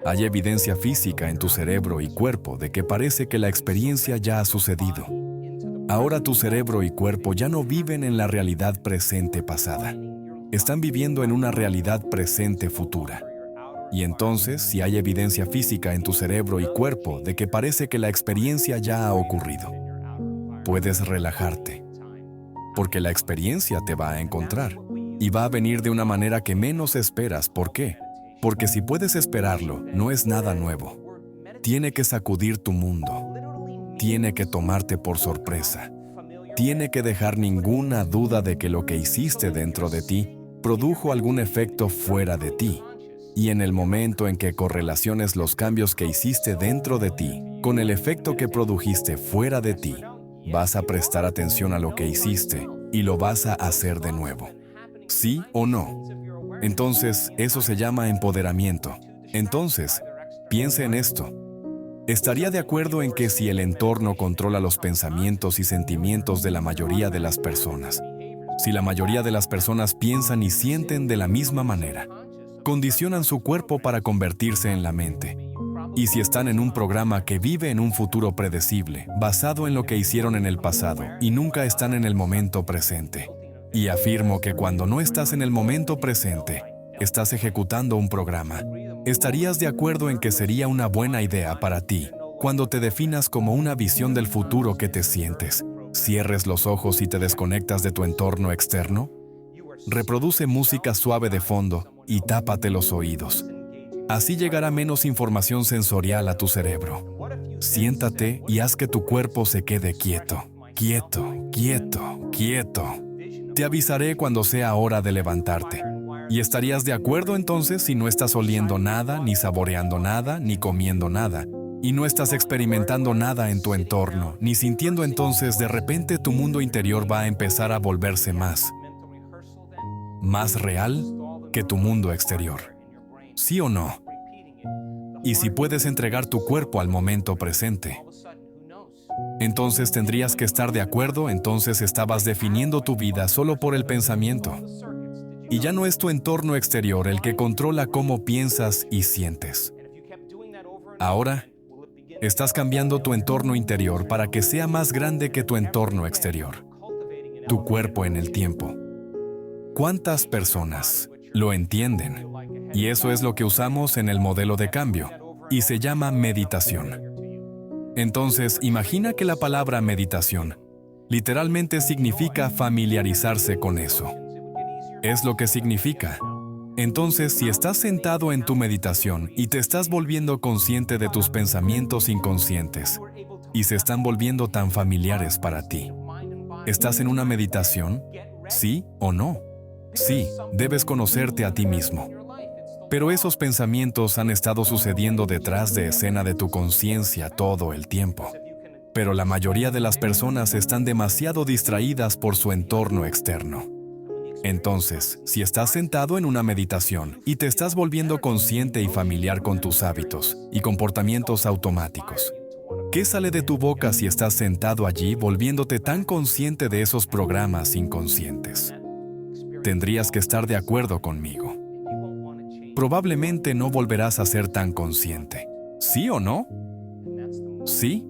Hay evidencia física en tu cerebro y cuerpo de que parece que la experiencia ya ha sucedido. Ahora tu cerebro y cuerpo ya no viven en la realidad presente pasada. Están viviendo en una realidad presente futura. Y entonces, si hay evidencia física en tu cerebro y cuerpo de que parece que la experiencia ya ha ocurrido, puedes relajarte. Porque la experiencia te va a encontrar. Y va a venir de una manera que menos esperas. ¿Por qué? Porque si puedes esperarlo, no es nada nuevo. Tiene que sacudir tu mundo. Tiene que tomarte por sorpresa. Tiene que dejar ninguna duda de que lo que hiciste dentro de ti produjo algún efecto fuera de ti. Y en el momento en que correlaciones los cambios que hiciste dentro de ti con el efecto que produjiste fuera de ti, vas a prestar atención a lo que hiciste y lo vas a hacer de nuevo. ¿Sí o no? Entonces, eso se llama empoderamiento. Entonces, piense en esto. ¿Estaría de acuerdo en que si el entorno controla los pensamientos y sentimientos de la mayoría de las personas, si la mayoría de las personas piensan y sienten de la misma manera, condicionan su cuerpo para convertirse en la mente? Y si están en un programa que vive en un futuro predecible, basado en lo que hicieron en el pasado, y nunca están en el momento presente. Y afirmo que cuando no estás en el momento presente, estás ejecutando un programa. ¿Estarías de acuerdo en que sería una buena idea para ti, cuando te definas como una visión del futuro que te sientes, cierres los ojos y te desconectas de tu entorno externo? Reproduce música suave de fondo y tápate los oídos. Así llegará menos información sensorial a tu cerebro. Siéntate y haz que tu cuerpo se quede quieto. Quieto, quieto, quieto. Te avisaré cuando sea hora de levantarte. ¿Y estarías de acuerdo entonces si no estás oliendo nada, ni saboreando nada, ni comiendo nada? Y no estás experimentando nada en tu entorno, ni sintiendo? Entonces de repente tu mundo interior va a empezar a volverse más real que tu mundo exterior. ¿Sí o no? Y si puedes entregar tu cuerpo al momento presente, entonces tendrías que estar de acuerdo. Entonces estabas definiendo tu vida solo por el pensamiento. Y ya no es tu entorno exterior el que controla cómo piensas y sientes. Ahora, estás cambiando tu entorno interior para que sea más grande que tu entorno exterior. Tu cuerpo en el tiempo. ¿Cuántas personas lo entienden? Y eso es lo que usamos en el modelo de cambio, y se llama meditación. Entonces, imagina que la palabra meditación literalmente significa familiarizarse con eso. Es lo que significa. Entonces, si estás sentado en tu meditación y te estás volviendo consciente de tus pensamientos inconscientes, y se están volviendo tan familiares para ti, ¿estás en una meditación? ¿Sí o no? Sí, debes conocerte a ti mismo. Pero esos pensamientos han estado sucediendo detrás de escena de tu conciencia todo el tiempo. Pero la mayoría de las personas están demasiado distraídas por su entorno externo. Entonces, si estás sentado en una meditación y te estás volviendo consciente y familiar con tus hábitos y comportamientos automáticos, ¿qué sale de tu boca si estás sentado allí volviéndote tan consciente de esos programas inconscientes? Tendrías que estar de acuerdo conmigo. Probablemente no volverás a ser tan consciente. ¿Sí o no? ¿Sí?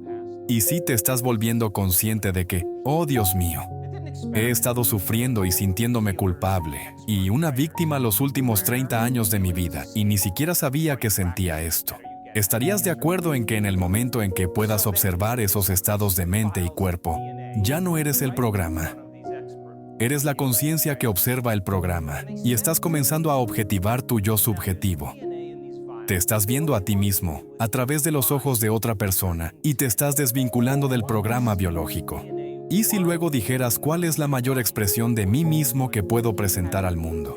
Y sí te estás volviendo consciente de que, oh Dios mío, he estado sufriendo y sintiéndome culpable y una víctima los últimos 30 años de mi vida y ni siquiera sabía que sentía esto. ¿Estarías de acuerdo en que en el momento en que puedas observar esos estados de mente y cuerpo, ya no eres el programa? Eres la conciencia que observa el programa y estás comenzando a objetivar tu yo subjetivo. Te estás viendo a ti mismo a través de los ojos de otra persona y te estás desvinculando del programa biológico. ¿Y si luego dijeras cuál es la mayor expresión de mí mismo que puedo presentar al mundo?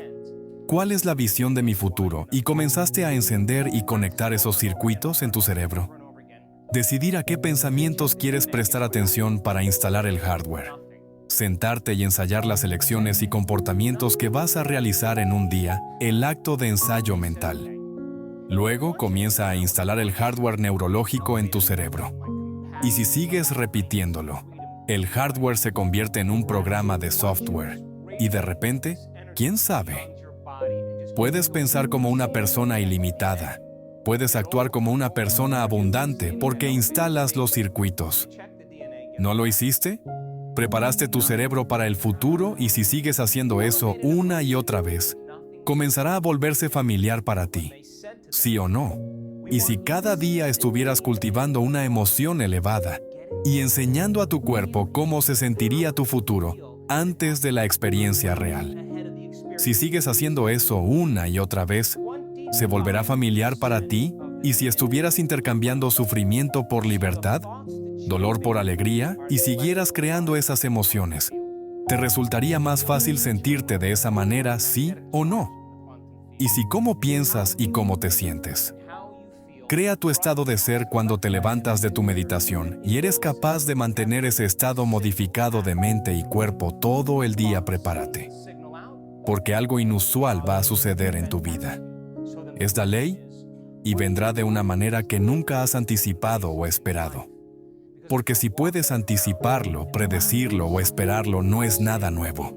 ¿Cuál es la visión de mi futuro? Y comenzaste a encender y conectar esos circuitos en tu cerebro. Decidir a qué pensamientos quieres prestar atención para instalar el hardware. Sentarte y ensayar las elecciones y comportamientos que vas a realizar en un día, el acto de ensayo mental. Luego comienza a instalar el hardware neurológico en tu cerebro. Y si sigues repitiéndolo, el hardware se convierte en un programa de software. Y de repente, ¿quién sabe? Puedes pensar como una persona ilimitada. Puedes actuar como una persona abundante porque instalas los circuitos. ¿No lo hiciste? Preparaste tu cerebro para el futuro y si sigues haciendo eso una y otra vez, comenzará a volverse familiar para ti. ¿Sí o no? Y si cada día estuvieras cultivando una emoción elevada y enseñando a tu cuerpo cómo se sentiría tu futuro antes de la experiencia real. Si sigues haciendo eso una y otra vez, ¿se volverá familiar para ti? ¿Y si estuvieras intercambiando sufrimiento por libertad? ¿Dolor por alegría? Y siguieras creando esas emociones, ¿te resultaría más fácil sentirte de esa manera, sí o no? Y si cómo piensas y cómo te sientes. Crea tu estado de ser cuando te levantas de tu meditación y eres capaz de mantener ese estado modificado de mente y cuerpo todo el día. Prepárate, porque algo inusual va a suceder en tu vida. Es la ley y vendrá de una manera que nunca has anticipado o esperado. Porque si puedes anticiparlo, predecirlo o esperarlo, no es nada nuevo.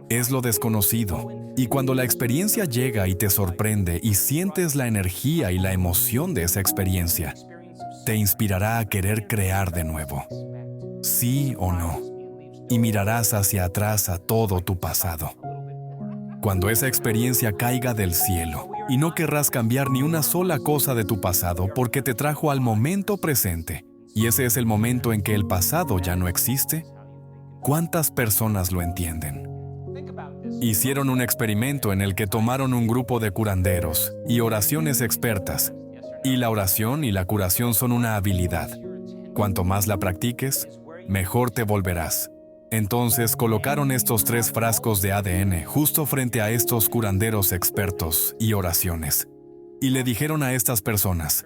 Es lo desconocido. Y cuando la experiencia llega y te sorprende y sientes la energía y la emoción de esa experiencia, te inspirará a querer crear de nuevo. Sí o no. Y mirarás hacia atrás a todo tu pasado. Cuando esa experiencia caiga del cielo, y no querrás cambiar ni una sola cosa de tu pasado porque te trajo al momento presente, y ese es el momento en que el pasado ya no existe. ¿Cuántas personas lo entienden? Hicieron un experimento en el que tomaron un grupo de curanderos y oraciones expertas. Y la oración y la curación son una habilidad. Cuanto más la practiques, mejor te volverás. Entonces colocaron estos 3 frascos de ADN justo frente a estos curanderos expertos y oraciones. Y le dijeron a estas personas,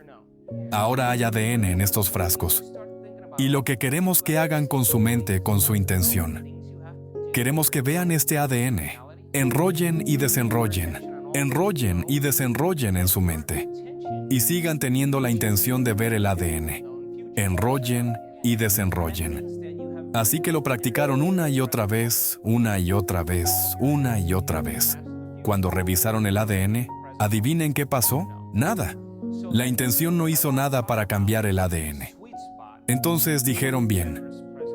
ahora hay ADN en estos frascos. Y lo que queremos que hagan con su mente, con su intención. Queremos que vean este ADN. Enrollen y desenrollen. Enrollen y desenrollen en su mente. Y sigan teniendo la intención de ver el ADN. Enrollen y desenrollen. Así que lo practicaron una y otra vez, una y otra vez, una y otra vez. Cuando revisaron el ADN, ¿adivinen qué pasó? Nada. La intención no hizo nada para cambiar el ADN. Entonces dijeron bien,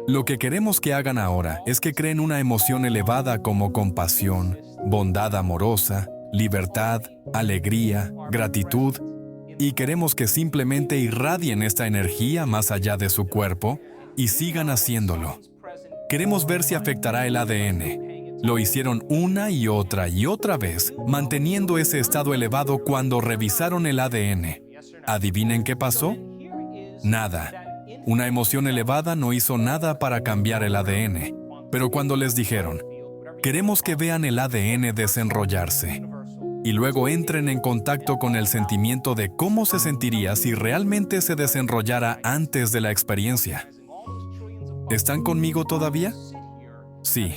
lo que queremos que hagan ahora es que creen una emoción elevada como compasión, bondad amorosa, libertad, alegría, gratitud, y queremos que simplemente irradien esta energía más allá de su cuerpo y sigan haciéndolo. Queremos ver si afectará el ADN. Lo hicieron una y otra vez, manteniendo ese estado elevado cuando revisaron el ADN. ¿Adivinen qué pasó? Nada. Una emoción elevada no hizo nada para cambiar el ADN. Pero cuando les dijeron, queremos que vean el ADN desenrollarse, y luego entren en contacto con el sentimiento de cómo se sentiría si realmente se desenrollara antes de la experiencia. ¿Están conmigo todavía? Sí.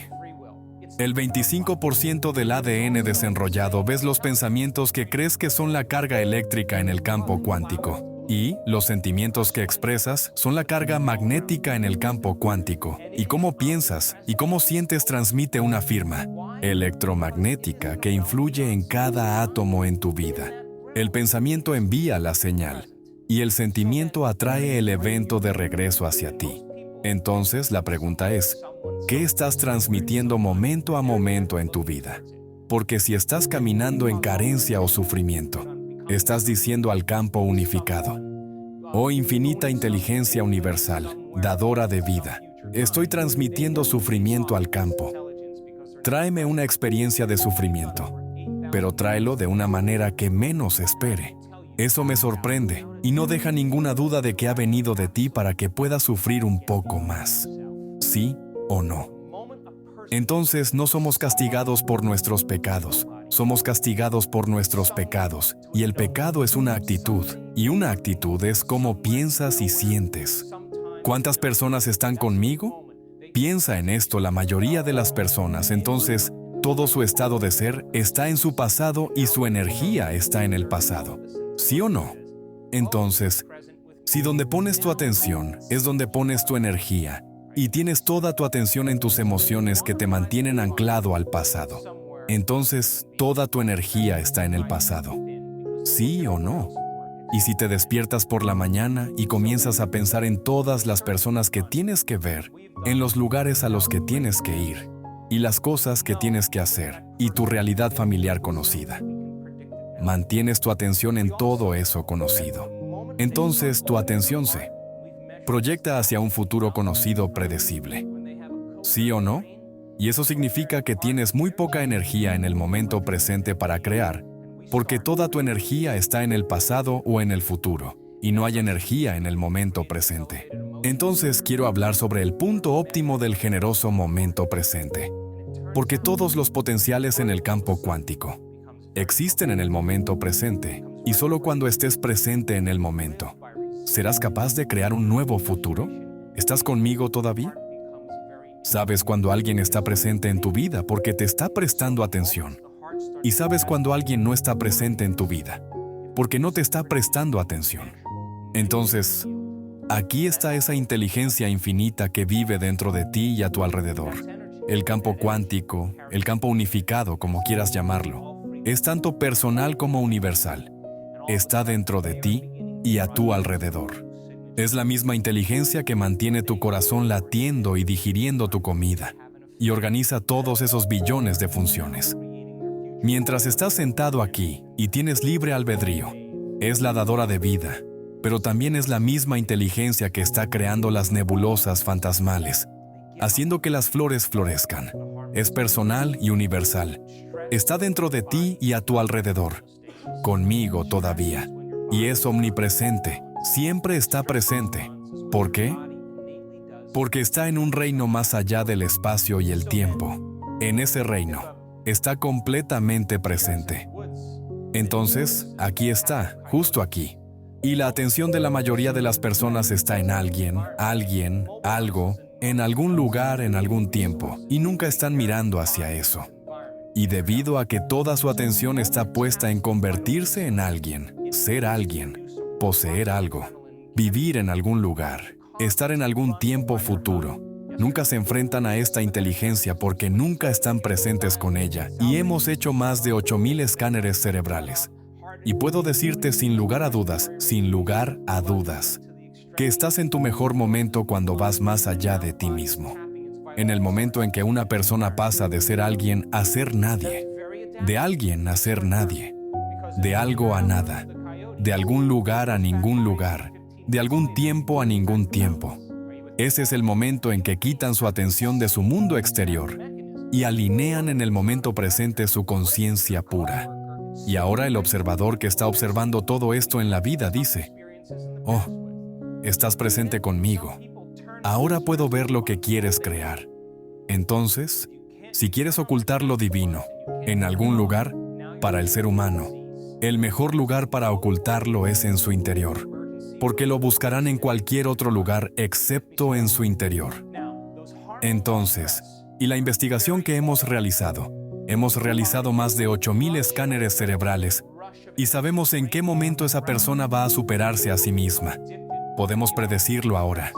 El 25% del ADN desenrollado ves los pensamientos que crees que son la carga eléctrica en el campo cuántico. Y los sentimientos que expresas son la carga magnética en el campo cuántico. Y cómo piensas y cómo sientes transmite una firma electromagnética que influye en cada átomo en tu vida. El pensamiento envía la señal y el sentimiento atrae el evento de regreso hacia ti. Entonces la pregunta es, ¿qué estás transmitiendo momento a momento en tu vida? Porque si estás caminando en carencia o sufrimiento, estás diciendo al campo unificado: oh infinita inteligencia universal, dadora de vida, estoy transmitiendo sufrimiento al campo. Tráeme una experiencia de sufrimiento, pero tráelo de una manera que menos espere. Eso me sorprende y no deja ninguna duda de que ha venido de ti para que puedas sufrir un poco más. ¿Sí o no? Entonces no somos castigados por nuestros pecados, somos castigados por nuestros pecados, y el pecado es una actitud, y una actitud es cómo piensas y sientes. ¿Cuántas personas están conmigo? Piensa en esto la mayoría de las personas, entonces todo su estado de ser está en su pasado y su energía está en el pasado. ¿Sí o no? Entonces, si donde pones tu atención es donde pones tu energía, y tienes toda tu atención en tus emociones que te mantienen anclado al pasado, entonces toda tu energía está en el pasado. ¿Sí o no? Y si te despiertas por la mañana y comienzas a pensar en todas las personas que tienes que ver, en los lugares a los que tienes que ir, y las cosas que tienes que hacer, y tu realidad familiar conocida, mantienes tu atención en todo eso conocido. Entonces tu atención se proyecta hacia un futuro conocido predecible. ¿Sí o no? Y eso significa que tienes muy poca energía en el momento presente para crear, porque toda tu energía está en el pasado o en el futuro, y no hay energía en el momento presente. Entonces quiero hablar sobre el punto óptimo del generoso momento presente, porque todos los potenciales en el campo cuántico existen en el momento presente, y solo cuando estés presente en el momento, ¿serás capaz de crear un nuevo futuro? ¿Estás conmigo todavía? Sabes cuando alguien está presente en tu vida porque te está prestando atención. Y sabes cuando alguien no está presente en tu vida porque no te está prestando atención. Entonces, aquí está esa inteligencia infinita que vive dentro de ti y a tu alrededor. El campo cuántico, el campo unificado, como quieras llamarlo, es tanto personal como universal. Está dentro de ti y a tu alrededor. Es la misma inteligencia que mantiene tu corazón latiendo y digiriendo tu comida y organiza todos esos billones de funciones. Mientras estás sentado aquí y tienes libre albedrío, es la dadora de vida, pero también es la misma inteligencia que está creando las nebulosas fantasmales, haciendo que las flores florezcan. Es personal y universal. Está dentro de ti y a tu alrededor, conmigo todavía. Y es omnipresente, siempre está presente. ¿Por qué? Porque está en un reino más allá del espacio y el tiempo. En ese reino, está completamente presente. Entonces, aquí está, justo aquí. Y la atención de la mayoría de las personas está en alguien, algo, en algún lugar, en algún tiempo, y nunca están mirando hacia eso. Y debido a que toda su atención está puesta en convertirse en alguien, ser alguien, poseer algo, vivir en algún lugar, estar en algún tiempo futuro, nunca se enfrentan a esta inteligencia porque nunca están presentes con ella, y hemos hecho más de 8,000 escáneres cerebrales. Y puedo decirte sin lugar a dudas, que estás en tu mejor momento cuando vas más allá de ti mismo. En el momento en que una persona pasa de ser alguien a ser nadie, de alguien a ser nadie, de algo a nada, de algún lugar a ningún lugar, de algún tiempo a ningún tiempo. Ese es el momento en que quitan su atención de su mundo exterior y alinean en el momento presente su conciencia pura. Y ahora el observador que está observando todo esto en la vida dice: oh, estás presente conmigo. Ahora puedo ver lo que quieres crear. Entonces, si quieres ocultar lo divino en algún lugar, para el ser humano, el mejor lugar para ocultarlo es en su interior, porque lo buscarán en cualquier otro lugar excepto en su interior. Entonces, Y la investigación que hemos realizado más de 8,000 escáneres cerebrales y sabemos en qué momento esa persona va a superarse a sí misma. Podemos predecirlo ahora.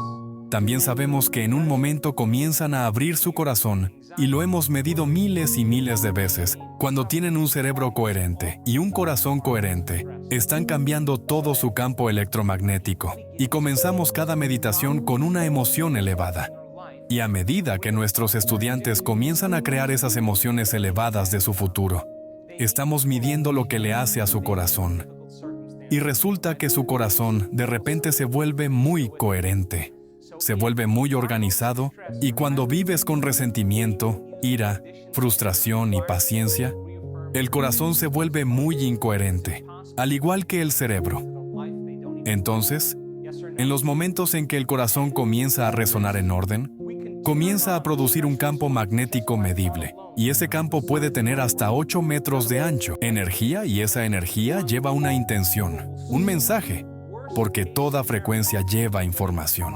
También sabemos que en un momento comienzan a abrir su corazón y lo hemos medido miles y miles de veces. Cuando tienen un cerebro coherente y un corazón coherente, están cambiando todo su campo electromagnético y comenzamos cada meditación con una emoción elevada. Y a medida que nuestros estudiantes comienzan a crear esas emociones elevadas de su futuro, estamos midiendo lo que le hace a su corazón. Y resulta que su corazón de repente se vuelve muy coherente, se vuelve muy organizado, y cuando vives con resentimiento, ira, frustración y paciencia, el corazón se vuelve muy incoherente, al igual que el cerebro. Entonces, en los momentos en que el corazón comienza a resonar en orden, comienza a producir un campo magnético medible, y ese campo puede tener hasta 8 metros de ancho. Energía, y esa energía lleva una intención, un mensaje, porque toda frecuencia lleva información.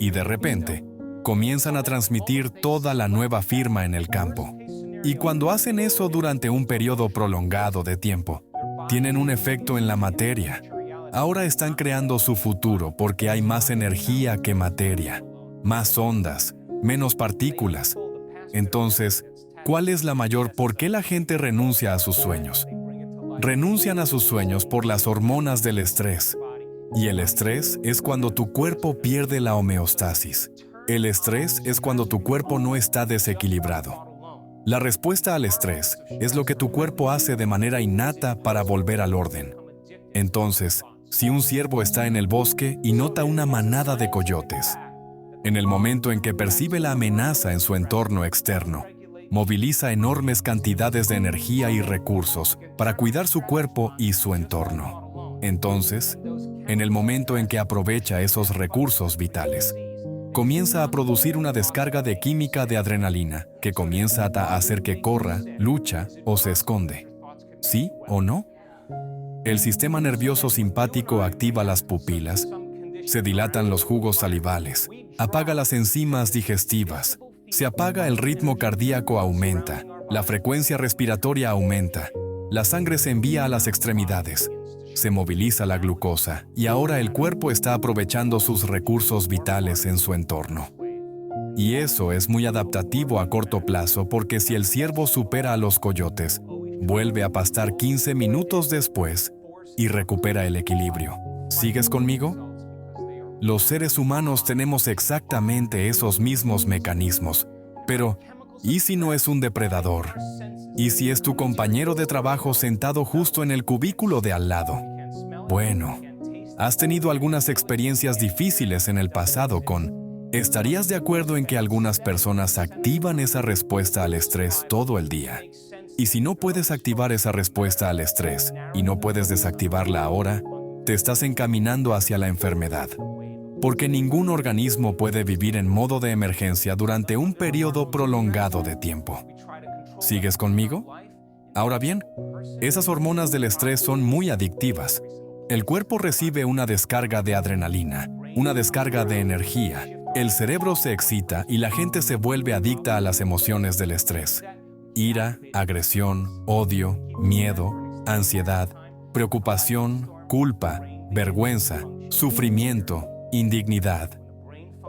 Y de repente, comienzan a transmitir toda la nueva firma en el campo. Y cuando hacen eso durante un periodo prolongado de tiempo, tienen un efecto en la materia. Ahora están creando su futuro porque hay más energía que materia, más ondas, menos partículas. Entonces, ¿cuál es la mayor? ¿Por qué la gente renuncia a sus sueños? Renuncian a sus sueños por las hormonas del estrés. Y el estrés es cuando tu cuerpo pierde la homeostasis. El estrés es cuando tu cuerpo no está desequilibrado. La respuesta al estrés es lo que tu cuerpo hace de manera innata para volver al orden. Entonces, si un ciervo está en el bosque y nota una manada de coyotes, en el momento en que percibe la amenaza en su entorno externo, moviliza enormes cantidades de energía y recursos para cuidar su cuerpo y su entorno. Entonces, en el momento en que aprovecha esos recursos vitales, comienza a producir una descarga de química de adrenalina que comienza a hacer que corra, lucha o se esconde. ¿Sí o no? El sistema nervioso simpático activa las pupilas, se dilatan los jugos salivales, apaga las enzimas digestivas, se apaga el ritmo cardíaco, aumenta, la frecuencia respiratoria aumenta, la sangre se envía a las extremidades, se moviliza la glucosa y ahora el cuerpo está aprovechando sus recursos vitales en su entorno. Y eso es muy adaptativo a corto plazo porque si el ciervo supera a los coyotes, vuelve a pastar 15 minutos después y recupera el equilibrio. ¿Sigues conmigo? Los seres humanos tenemos exactamente esos mismos mecanismos, pero ¿y si no es un depredador? ¿Y si es tu compañero de trabajo sentado justo en el cubículo de al lado? Bueno, has tenido algunas experiencias difíciles en el pasado con... ¿Estarías de acuerdo en que algunas personas activan esa respuesta al estrés todo el día? Y si no puedes activar esa respuesta al estrés y no puedes desactivarla ahora, te estás encaminando hacia la enfermedad. Porque ningún organismo puede vivir en modo de emergencia durante un periodo prolongado de tiempo. ¿Sigues conmigo? Ahora bien, esas hormonas del estrés son muy adictivas. El cuerpo recibe una descarga de adrenalina, una descarga de energía. El cerebro se excita y la gente se vuelve adicta a las emociones del estrés. Ira, agresión, odio, miedo, ansiedad, preocupación, culpa, vergüenza, sufrimiento, indignidad.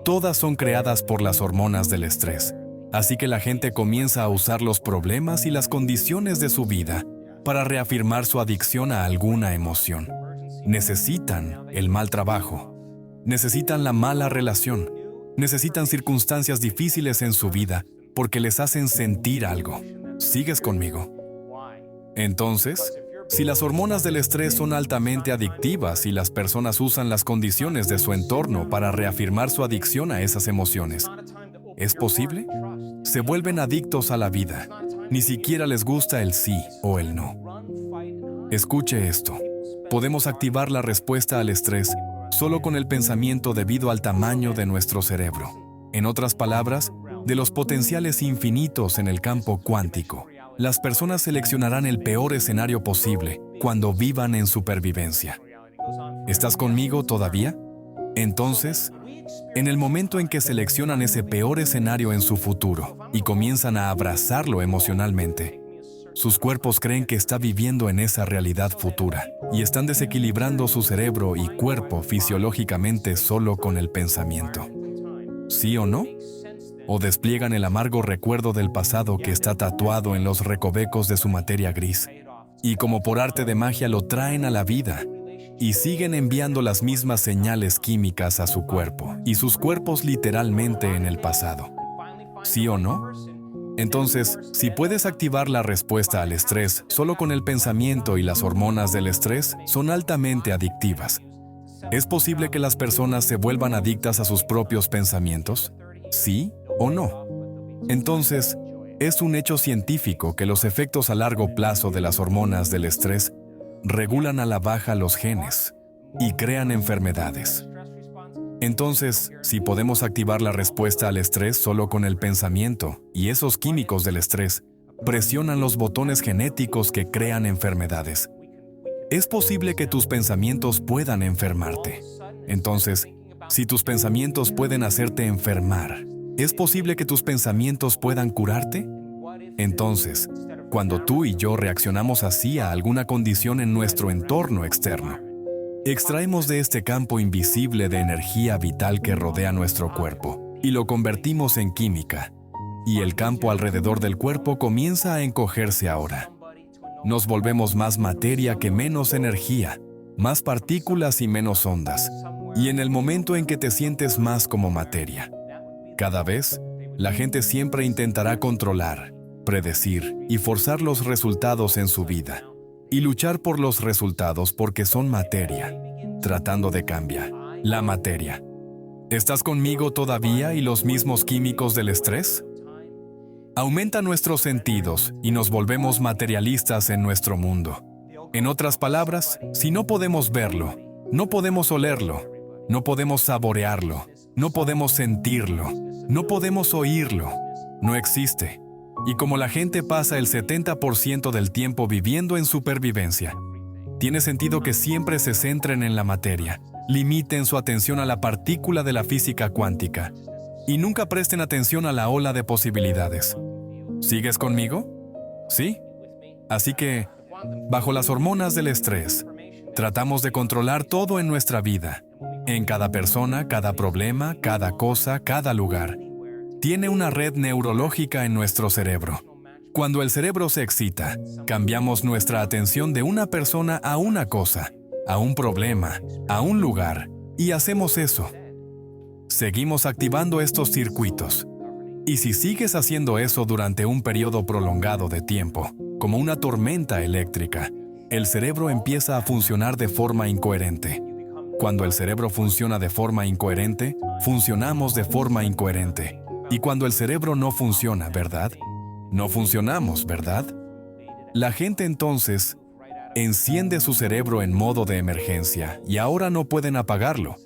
Todas son creadas por las hormonas del estrés. Así que la gente comienza a usar los problemas y las condiciones de su vida para reafirmar su adicción a alguna emoción. Necesitan el mal trabajo, necesitan la mala relación, necesitan circunstancias difíciles en su vida porque les hacen sentir algo. ¿Sigues conmigo? Entonces, si las hormonas del estrés son altamente adictivas y las personas usan las condiciones de su entorno para reafirmar su adicción a esas emociones, ¿es posible? Se vuelven adictos a la vida. Ni siquiera les gusta el sí o el no. Escuche esto. Podemos activar la respuesta al estrés solo con el pensamiento debido al tamaño de nuestro cerebro. En otras palabras, de los potenciales infinitos en el campo cuántico. Las personas seleccionarán el peor escenario posible cuando vivan en supervivencia. ¿Estás conmigo todavía? Entonces, En el momento en que seleccionan ese peor escenario en su futuro y comienzan a abrazarlo emocionalmente, sus cuerpos creen que está viviendo en esa realidad futura y están desequilibrando su cerebro y cuerpo fisiológicamente solo con el pensamiento. ¿Sí o no? O despliegan el amargo recuerdo del pasado que está tatuado en los recovecos de su materia gris, y como por arte de magia lo traen a la vida, y siguen enviando las mismas señales químicas a su cuerpo, y sus cuerpos literalmente en el pasado. ¿Sí o no? Entonces, si puedes activar la respuesta al estrés solo con el pensamiento y las hormonas del estrés son altamente adictivas. ¿Es posible que las personas se vuelvan adictas a sus propios pensamientos? ¿Sí o no? Entonces, es un hecho científico que los efectos a largo plazo de las hormonas del estrés regulan a la baja los genes y crean enfermedades. Entonces, si podemos activar la respuesta al estrés solo con el pensamiento, y esos químicos del estrés presionan los botones genéticos que crean enfermedades, es posible que tus pensamientos puedan enfermarte. Entonces, si tus pensamientos pueden hacerte enfermar, ¿es posible que tus pensamientos puedan curarte? Entonces, cuando tú y yo reaccionamos así a alguna condición en nuestro entorno externo, extraemos de este campo invisible de energía vital que rodea nuestro cuerpo y lo convertimos en química, y el campo alrededor del cuerpo comienza a encogerse ahora. Nos volvemos más materia que menos energía, más partículas y menos ondas, y en el momento en que te sientes más como materia, cada vez, la gente siempre intentará controlar, predecir y forzar los resultados en su vida, y luchar por los resultados porque son materia, tratando de cambiar la materia. ¿Estás conmigo todavía y los mismos químicos del estrés? Aumenta nuestros sentidos y nos volvemos materialistas en nuestro mundo. En otras palabras, si no podemos verlo, no podemos olerlo, no podemos saborearlo, no podemos sentirlo, no podemos oírlo, no existe. Y como la gente pasa el 70% del tiempo viviendo en supervivencia, tiene sentido que siempre se centren en la materia, limiten su atención a la partícula de la física cuántica y nunca presten atención a la ola de posibilidades. ¿Sigues conmigo? ¿Sí? Así que, bajo las hormonas del estrés, tratamos de controlar todo en nuestra vida, en cada persona, cada problema, cada cosa, cada lugar. Tiene una red neurológica en nuestro cerebro. Cuando el cerebro se excita, cambiamos nuestra atención de una persona a una cosa, a un problema, a un lugar, y hacemos eso. Seguimos activando estos circuitos. Y si sigues haciendo eso durante un periodo prolongado de tiempo, como una tormenta eléctrica, el cerebro empieza a funcionar de forma incoherente. Cuando el cerebro funciona de forma incoherente, funcionamos de forma incoherente. Y cuando el cerebro no funciona, ¿verdad? No funcionamos, ¿verdad? La gente entonces enciende su cerebro en modo de emergencia y ahora no pueden apagarlo.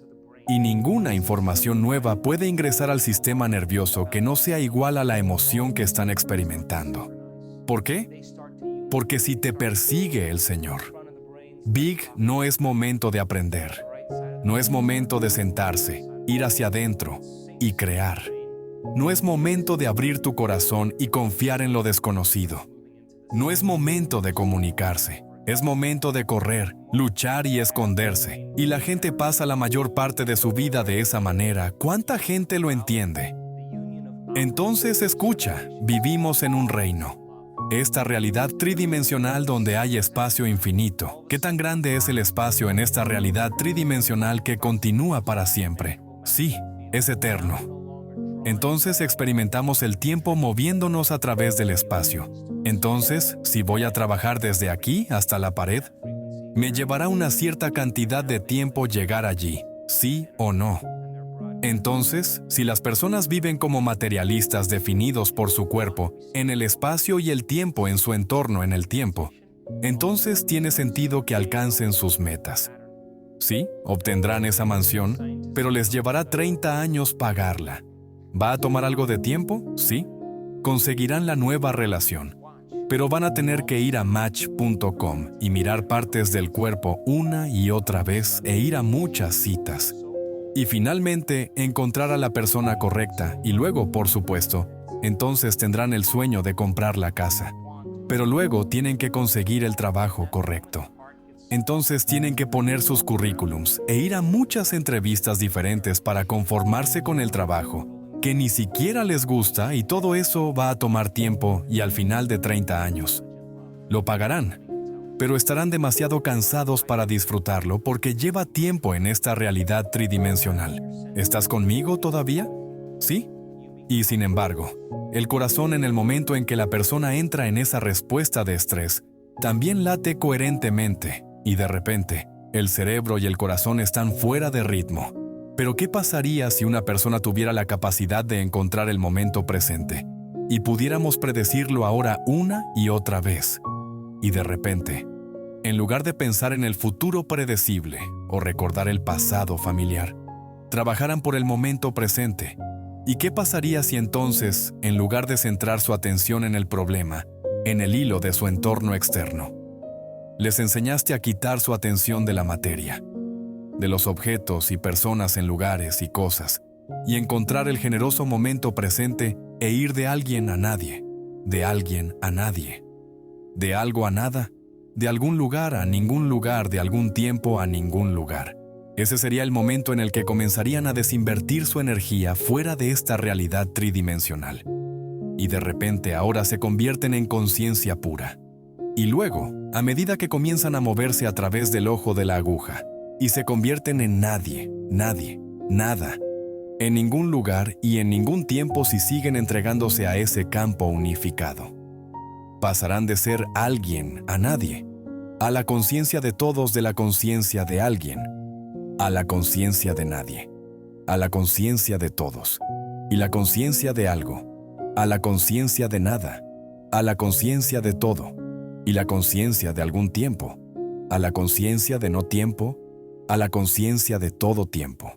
Y ninguna información nueva puede ingresar al sistema nervioso que no sea igual a la emoción que están experimentando. ¿Por qué? Porque si te persigue el Señor, Big, no es momento de aprender. No es momento de sentarse, ir hacia adentro y crear. No es momento de abrir tu corazón y confiar en lo desconocido. No es momento de comunicarse. Es momento de correr, luchar y esconderse. Y la gente pasa la mayor parte de su vida de esa manera. ¿Cuánta gente lo entiende? Entonces escucha, vivimos en un reino. Esta realidad tridimensional donde hay espacio infinito. ¿Qué tan grande es el espacio en esta realidad tridimensional que continúa para siempre? Sí, es eterno. Entonces experimentamos el tiempo moviéndonos a través del espacio. Entonces, si voy a trabajar desde aquí hasta la pared, me llevará una cierta cantidad de tiempo llegar allí, ¿sí o no? Entonces, si las personas viven como materialistas definidos por su cuerpo, en el espacio y el tiempo en su entorno en el tiempo, entonces tiene sentido que alcancen sus metas. Sí, obtendrán esa mansión, pero les llevará 30 años pagarla. ¿Va a tomar algo de tiempo? Sí. Conseguirán la nueva relación, pero van a tener que ir a Match.com y mirar partes del cuerpo una y otra vez e ir a muchas citas. Y finalmente, encontrar a la persona correcta y luego, por supuesto, entonces tendrán el sueño de comprar la casa. Pero luego tienen que conseguir el trabajo correcto. Entonces tienen que poner sus currículums e ir a muchas entrevistas diferentes para conformarse con el trabajo, que ni siquiera les gusta, y todo eso va a tomar tiempo y al final de 30 años. Lo pagarán, pero estarán demasiado cansados para disfrutarlo porque lleva tiempo en esta realidad tridimensional. ¿Estás conmigo todavía? ¿Sí? Y sin embargo, el corazón en el momento en que la persona entra en esa respuesta de estrés, también late coherentemente, y de repente, el cerebro y el corazón están fuera de ritmo. Pero ¿qué pasaría si una persona tuviera la capacidad de encontrar el momento presente y pudiéramos predecirlo ahora una y otra vez? Y de repente, en lugar de pensar en el futuro predecible o recordar el pasado familiar, trabajaran por el momento presente. ¿Y qué pasaría si entonces, en lugar de centrar su atención en el problema, en el hilo de su entorno externo, les enseñaste a quitar su atención de la materia, de los objetos y personas en lugares y cosas, y encontrar el generoso momento presente e ir de alguien a nadie, de alguien a nadie, de algo a nada, de algún lugar a ningún lugar, de algún tiempo a ningún lugar? Ese sería el momento en el que comenzarían a desinvertir su energía fuera de esta realidad tridimensional. Y de repente ahora se convierten en conciencia pura. Y luego, a medida que comienzan a moverse a través del ojo de la aguja, y se convierten en nadie, nadie, nada, en ningún lugar y en ningún tiempo si siguen entregándose a ese campo unificado. Pasarán de ser alguien a nadie, a la conciencia de todos de la conciencia de alguien, a la conciencia de nadie, a la conciencia de todos, y la conciencia de algo, a la conciencia de nada, a la conciencia de todo, y la conciencia de algún tiempo, a la conciencia de no tiempo, a la conciencia de todo tiempo,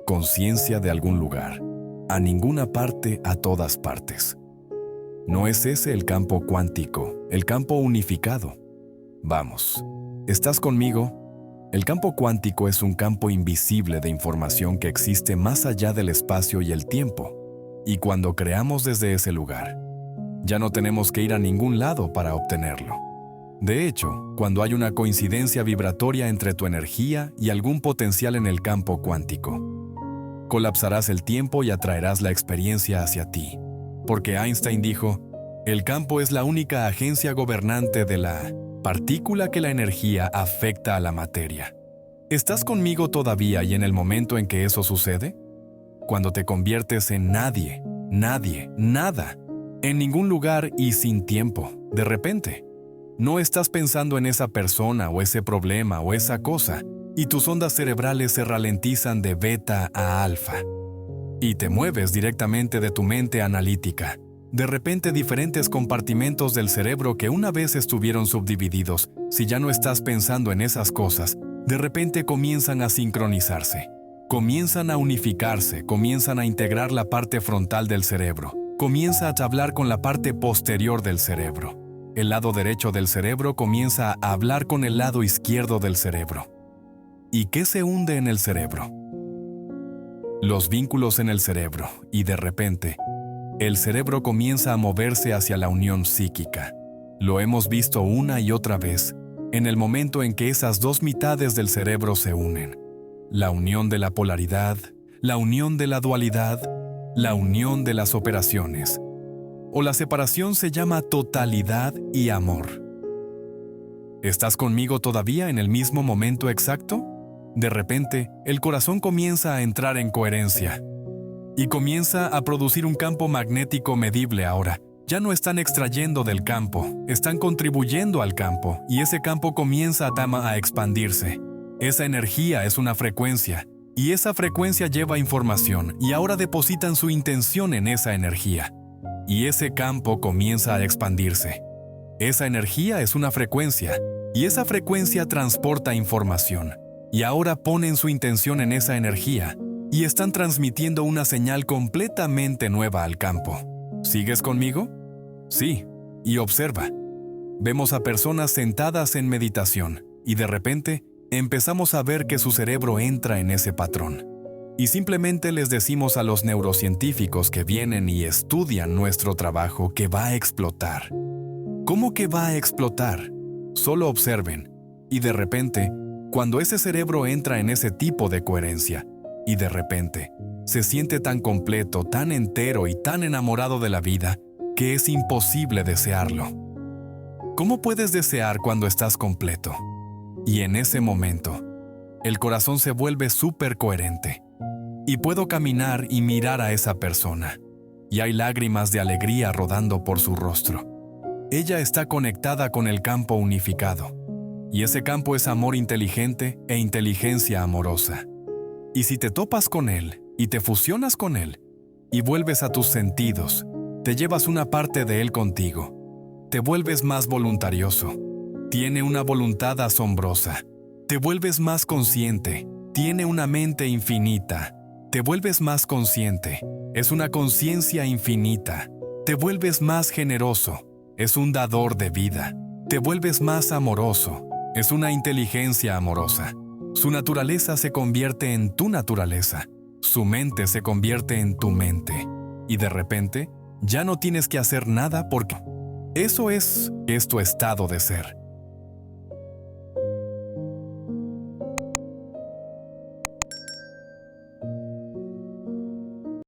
conciencia de algún lugar, a ninguna parte, a todas partes. ¿No es ese el campo cuántico, el campo unificado? Vamos, ¿estás conmigo? El campo cuántico es un campo invisible de información que existe más allá del espacio y el tiempo, y cuando creamos desde ese lugar, ya no tenemos que ir a ningún lado para obtenerlo. De hecho, cuando hay una coincidencia vibratoria entre tu energía y algún potencial en el campo cuántico, colapsarás el tiempo y atraerás la experiencia hacia ti. Porque Einstein dijo, el campo es la única agencia gobernante de la partícula que la energía afecta a la materia. ¿Estás conmigo todavía y en el momento en que eso sucede? Cuando te conviertes en nadie, nadie, nada, en ningún lugar y sin tiempo, de repente. No estás pensando en esa persona o ese problema o esa cosa, y tus ondas cerebrales se ralentizan de beta a alfa. Y te mueves directamente de tu mente analítica. De repente diferentes compartimentos del cerebro que una vez estuvieron subdivididos, si ya no estás pensando en esas cosas, de repente comienzan a sincronizarse. Comienzan a unificarse, comienzan a integrar la parte frontal del cerebro. Comienza a hablar con la parte posterior del cerebro. El lado derecho del cerebro comienza a hablar con el lado izquierdo del cerebro. ¿Y qué se hunde en el cerebro? Los vínculos en el cerebro, y de repente, el cerebro comienza a moverse hacia la unión psíquica. Lo hemos visto una y otra vez, en el momento en que esas dos mitades del cerebro se unen. La unión de la polaridad, la unión de la dualidad, la unión de las operaciones. O la separación se llama totalidad y amor. ¿Estás conmigo todavía en el mismo momento exacto? De repente, el corazón comienza a entrar en coherencia y comienza a producir un campo magnético medible ahora. Ya no están extrayendo del campo, están contribuyendo al campo y ese campo comienza a expandirse. Esa energía es una frecuencia y esa frecuencia lleva información y ahora depositan su intención en esa energía. Y ese campo comienza a expandirse. Esa energía es una frecuencia, y esa frecuencia transporta información. Y ahora ponen su intención en esa energía, y están transmitiendo una señal completamente nueva al campo. ¿Sigues conmigo? Sí, y observa. Vemos a personas sentadas en meditación, y de repente empezamos a ver que su cerebro entra en ese patrón. Y simplemente les decimos a los neurocientíficos que vienen y estudian nuestro trabajo que va a explotar. ¿Cómo que va a explotar? Solo observen. Y de repente, cuando ese cerebro entra en ese tipo de coherencia, y de repente, se siente tan completo, tan entero y tan enamorado de la vida, que es imposible desearlo. ¿Cómo puedes desear cuando estás completo? Y en ese momento, el corazón se vuelve súper coherente. Y puedo caminar y mirar a esa persona. Y hay lágrimas de alegría rodando por su rostro. Ella está conectada con el campo unificado. Y ese campo es amor inteligente e inteligencia amorosa. Y si te topas con él y te fusionas con él y vuelves a tus sentidos, te llevas una parte de él contigo. Te vuelves más voluntarioso. Tiene una voluntad asombrosa. Te vuelves más consciente. Tiene una mente infinita. Te vuelves más consciente. Es una conciencia infinita. Te vuelves más generoso. Es un dador de vida. Te vuelves más amoroso. Es una inteligencia amorosa. Su naturaleza se convierte en tu naturaleza. Su mente se convierte en tu mente. Y de repente, ya no tienes que hacer nada porque eso es tu estado de ser.